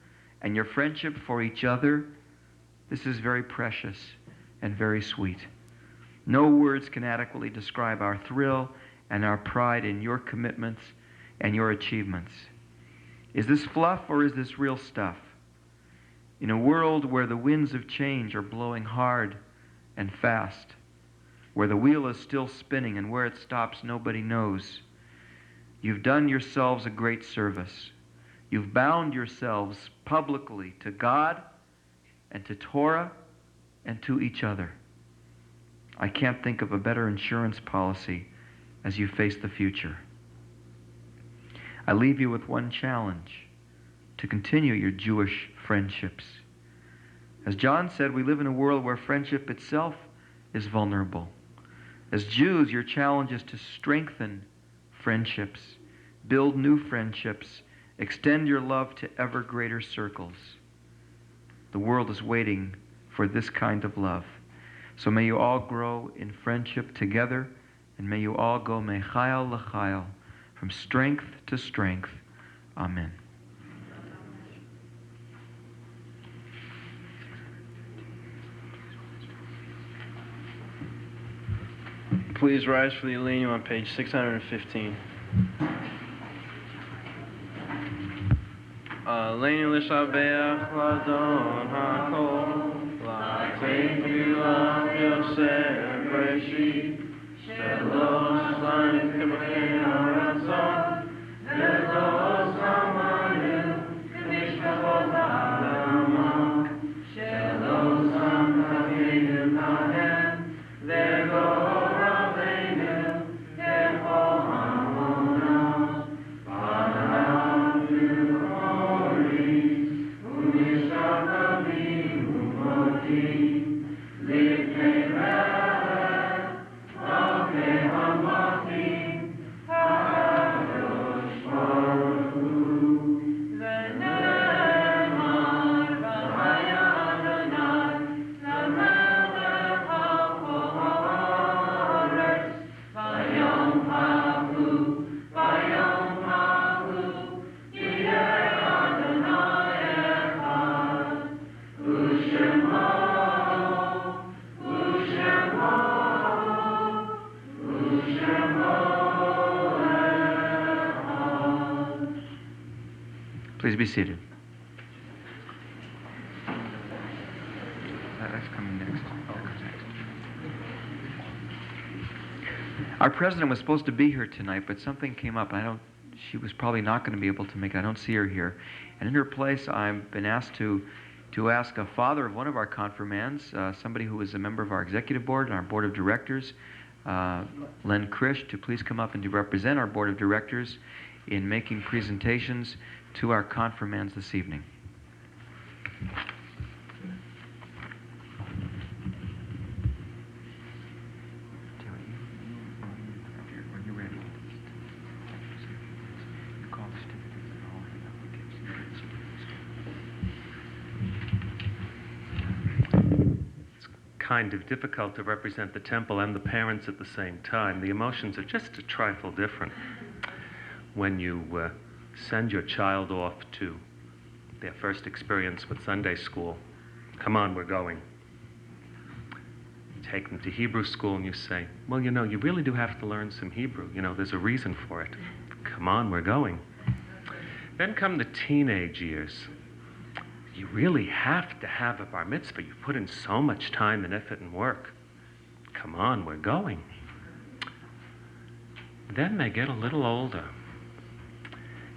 and your friendship for each other, this is very precious and very sweet. No words can adequately describe our thrill and our pride in your commitments and your achievements. Is this fluff, or is this real stuff? In a world where the winds of change are blowing hard and fast, where the wheel is still spinning and where it stops nobody knows, you've done yourselves a great service. You've bound yourselves publicly to God and to Torah and to each other. I can't think of a better insurance policy as you face the future. I leave you with one challenge: to continue your Jewish friendships. As John said, we live in a world where friendship itself is vulnerable. As Jews, your challenge is to strengthen friendships, build new friendships, extend your love to ever greater circles. The world is waiting for this kind of love. So may you all grow in friendship together, and may you all go mechayal l'chayal, from strength to strength. Amen. Please rise for the Elenio on page 615. Elenio l'Shabbeach l'Adon HaKol, l'Ateinu l'Am Yosef Breshit, Shelos Laim K'Bachenu Ratzon, Ve'los Amanu, K'Mishpachot Ha'adamah, Shelos Am Kavinu Kahem, Ve'go Please be seated. That's coming next. Our president was supposed to be here tonight, but something came up. She was probably not going to be able to make it. I don't see her here. And in her place, I've been asked to ask a father of one of our confirmands, somebody who is a member of our executive board and our board of directors, Len Krish, to please come up and to represent our board of directors in making presentations to our confirmands this evening. It's kind of difficult to represent the temple and the parents at the same time. The emotions are just a trifle different. When you send your child off to their first experience with Sunday school, come on, we're going. You take them to Hebrew school and you say, well, you know, you really do have to learn some Hebrew. You know, there's a reason for it. Come on, we're going. Then come the teenage years. You really have to have a bar mitzvah. You put in so much time and effort and work. Come on, we're going. Then they get a little older.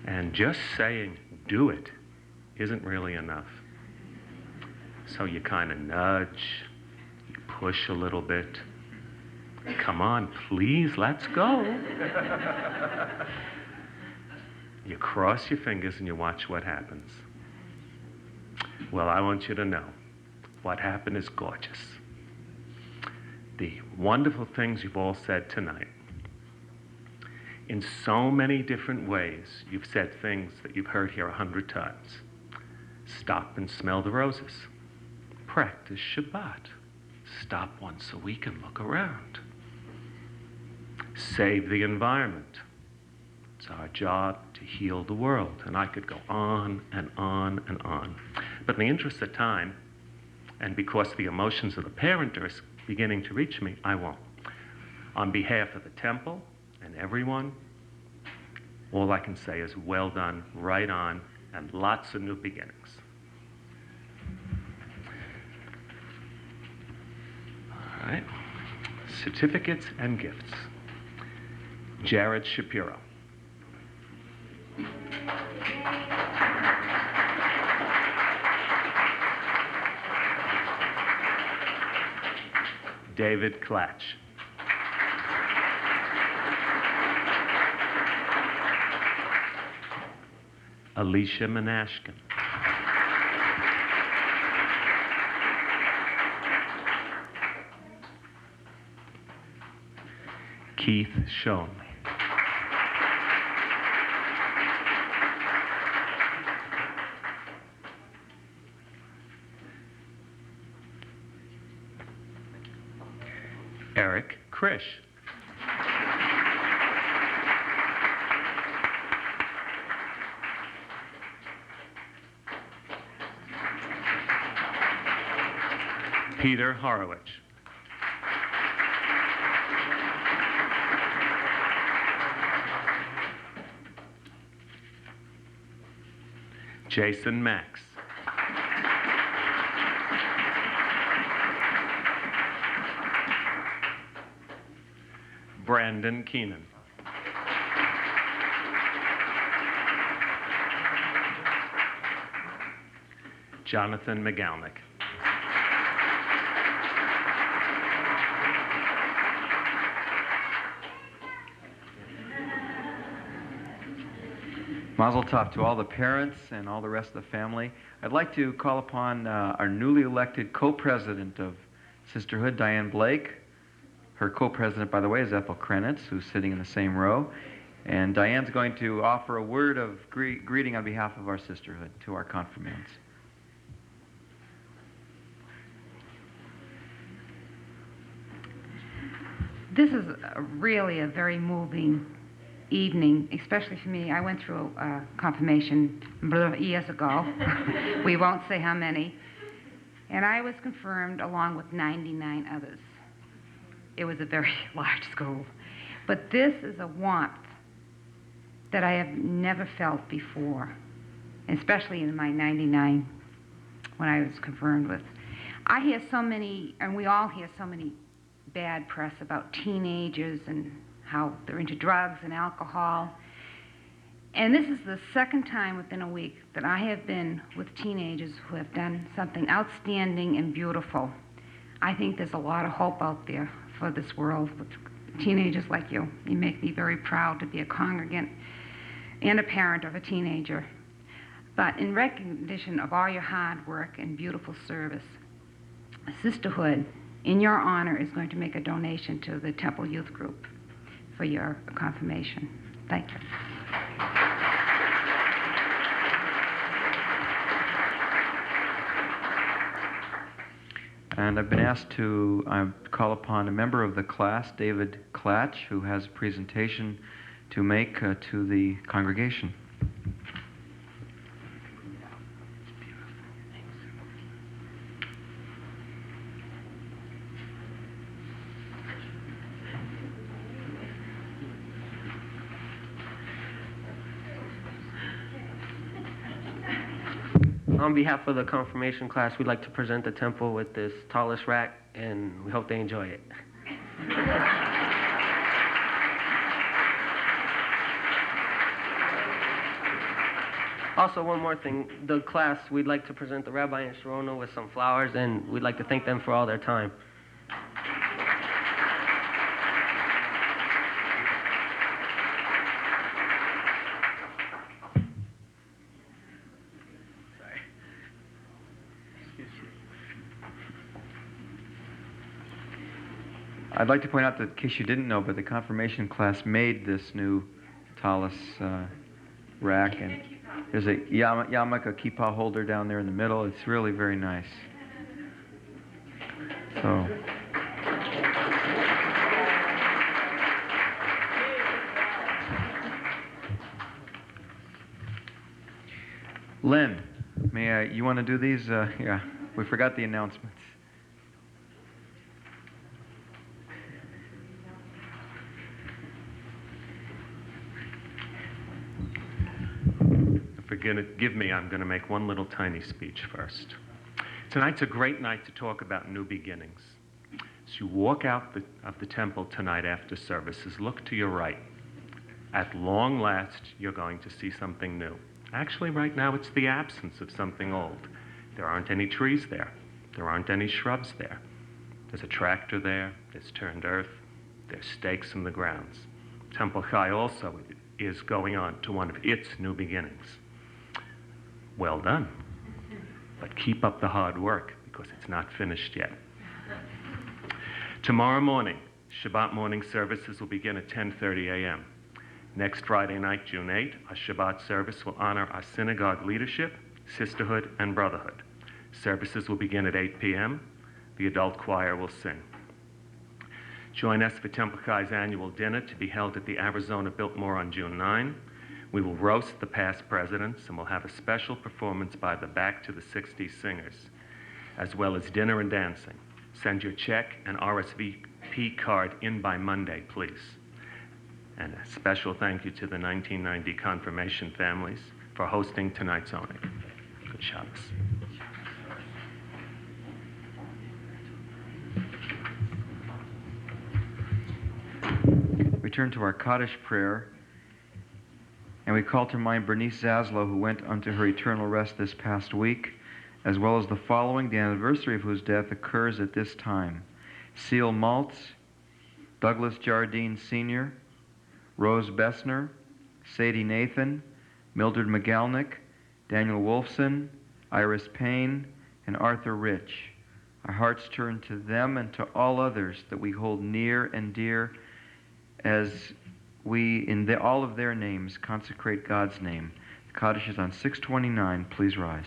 And just saying, do it, isn't really enough. So you kind of nudge, you push a little bit. Come on, please, let's go. You cross your fingers and you watch what happens. Well, I want you to know, what happened is gorgeous. The wonderful things you've all said tonight. In so many different ways, you've said things that you've heard here 100 times. Stop and smell the roses. Practice Shabbat. Stop once a week and look around. Save the environment. It's our job to heal the world. And I could go on and on and on. But in the interest of time, and because the emotions of the parent are beginning to reach me, I won't. On behalf of the temple, and everyone, all I can say is well done, right on, and lots of new beginnings. All right, certificates and gifts. Jared Shapiro. David Klatch. Alicia Menashkin. Keith Schoen. Eric Krish. Peter Horowitz. Jason Max. Brandon Keenan. Jonathan McGownlick. Mazel tov to all the parents and all the rest of the family. I'd like to call upon our newly elected co-president of Sisterhood, Diane Blake. Her co-president, by the way, is Ethel Krenitz, who's sitting in the same row. And Diane's going to offer a word of greeting on behalf of our sisterhood to our confirmands. This is really a very moving evening, especially for me. I went through a confirmation years ago. We won't say how many. And I was confirmed along with 99 others. It was a very large school. But this is a warmth that I have never felt before, especially in my 99 when I was confirmed with. I hear so many, and we all hear so many bad press about teenagers and how they're into drugs and alcohol. And this is the second time within a week that I have been with teenagers who have done something outstanding and beautiful. I think there's a lot of hope out there for this world with teenagers like you. You make me very proud to be a congregant and a parent of a teenager. But in recognition of all your hard work and beautiful service, Sisterhood, in your honor, is going to make a donation to the Temple Youth Group for your confirmation. Thank you. And I've been asked to call upon a member of the class, David Klatch, who has a presentation to make to the congregation. On behalf of the confirmation class, we'd like to present the temple with this tallest rack, and we hope they enjoy it. Also, one more thing. The class, we'd like to present the rabbi and Sharona with some flowers, and we'd like to thank them for all their time. I'd like to point out that, in case you didn't know, but the confirmation class made this new tallis rack, and there's a yarmulke, a kippah holder down there in the middle. It's really very nice. So, Lynn, you want to do these? Yeah, we forgot the announcements. Forgive me, I'm going to make one little tiny speech first. Tonight's a great night to talk about new beginnings. As you walk out of the temple tonight after services, look to your right. At long last, you're going to see something new. Actually, right now, it's the absence of something old. There aren't any trees there. There aren't any shrubs there. There's a tractor there. There's turned earth. There's stakes in the grounds. Temple Chai also is going on to one of its new beginnings. Well done. But keep up the hard work, because it's not finished yet. Tomorrow morning, Shabbat morning services will begin at 10:30 a.m. Next Friday night, June 8, a Shabbat service will honor our synagogue leadership, sisterhood, and brotherhood. Services will begin at 8 p.m. The adult choir will sing. Join us for Temple Chai's annual dinner to be held at the Arizona Biltmore on June 9. We will roast the past presidents, and we'll have a special performance by the Back to the 60s singers, as well as dinner and dancing. Send your check and RSVP card in by Monday, please. And a special thank you to the 1990 confirmation families for hosting tonight's owning. Good Shabbos. We turn to our Kaddish prayer, and we call to mind Bernice Zaslow, who went unto her eternal rest this past week, as well as the following, the anniversary of whose death occurs at this time: Seal Maltz, Douglas Jardine Sr., Rose Bessner, Sadie Nathan, Mildred McGalnick, Daniel Wolfson, Iris Payne, and Arthur Rich. Our hearts turn to them and to all others that we hold near and dear, as we, in all of their names, consecrate God's name. The Kaddish is on 629. Please rise.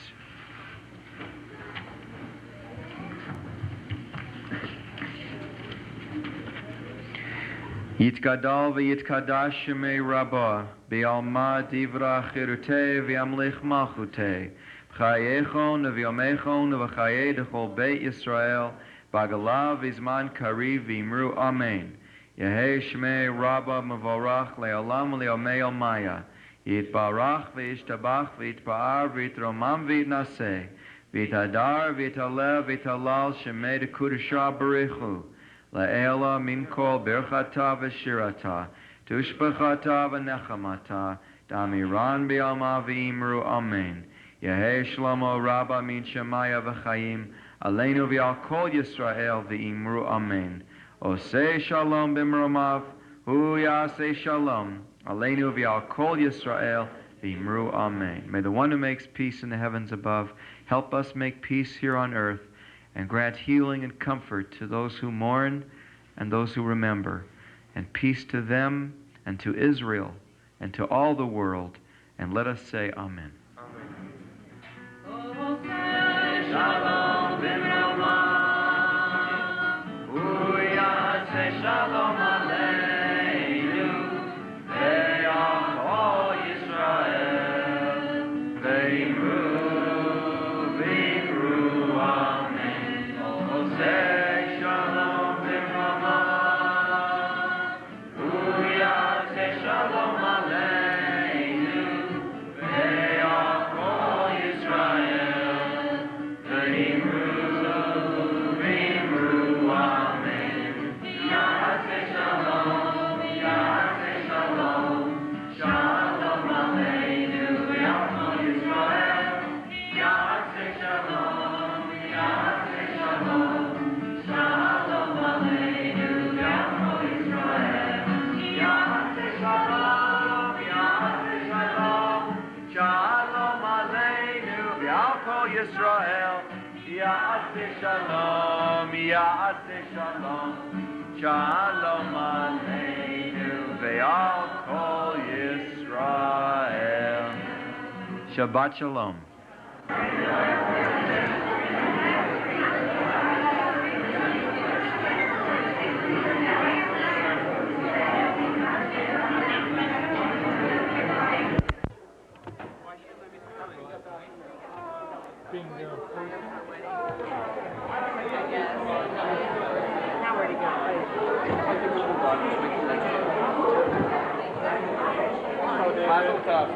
Yitgadal v'yitkadash shemei Rabbah, b'alma divra chirutei v'yamlich malchutei, b'chayechon v'yomechon v'chayei d'chol beit Yisrael, b'agalav v'zman kariv v'imru amen. Yehei shmei Rabbah mevorach le'olam le'omei omaya, yitbarach v'yishtabach v'yitpa'ar v'yitromam v'yitnaseh, v'yitadar v'yitalev v'yitalal shemei d'kudusha barichu, La'ela min kol birchata v'shirata, tushbachata v'nechamata, damiran bi'alma v'imru amen. Yehei shlomo rabba min shemaya v'chayim, aleinu v'al kol Yisrael v'imru amen. Osei shalom b'mromav, hu yasei shalom, aleinu v'al kol Yisrael v'imru amen. May the one who makes peace in the heavens above help us make peace here on earth, and grant healing and comfort to those who mourn and those who remember, and peace to them and to Israel and to all the world. And let us say Amen. Shalom, Ya'aseh Shalom, Shalom Aleinu, Ve'al Kol Yisrael. Shabbat Shalom. Mazel tov.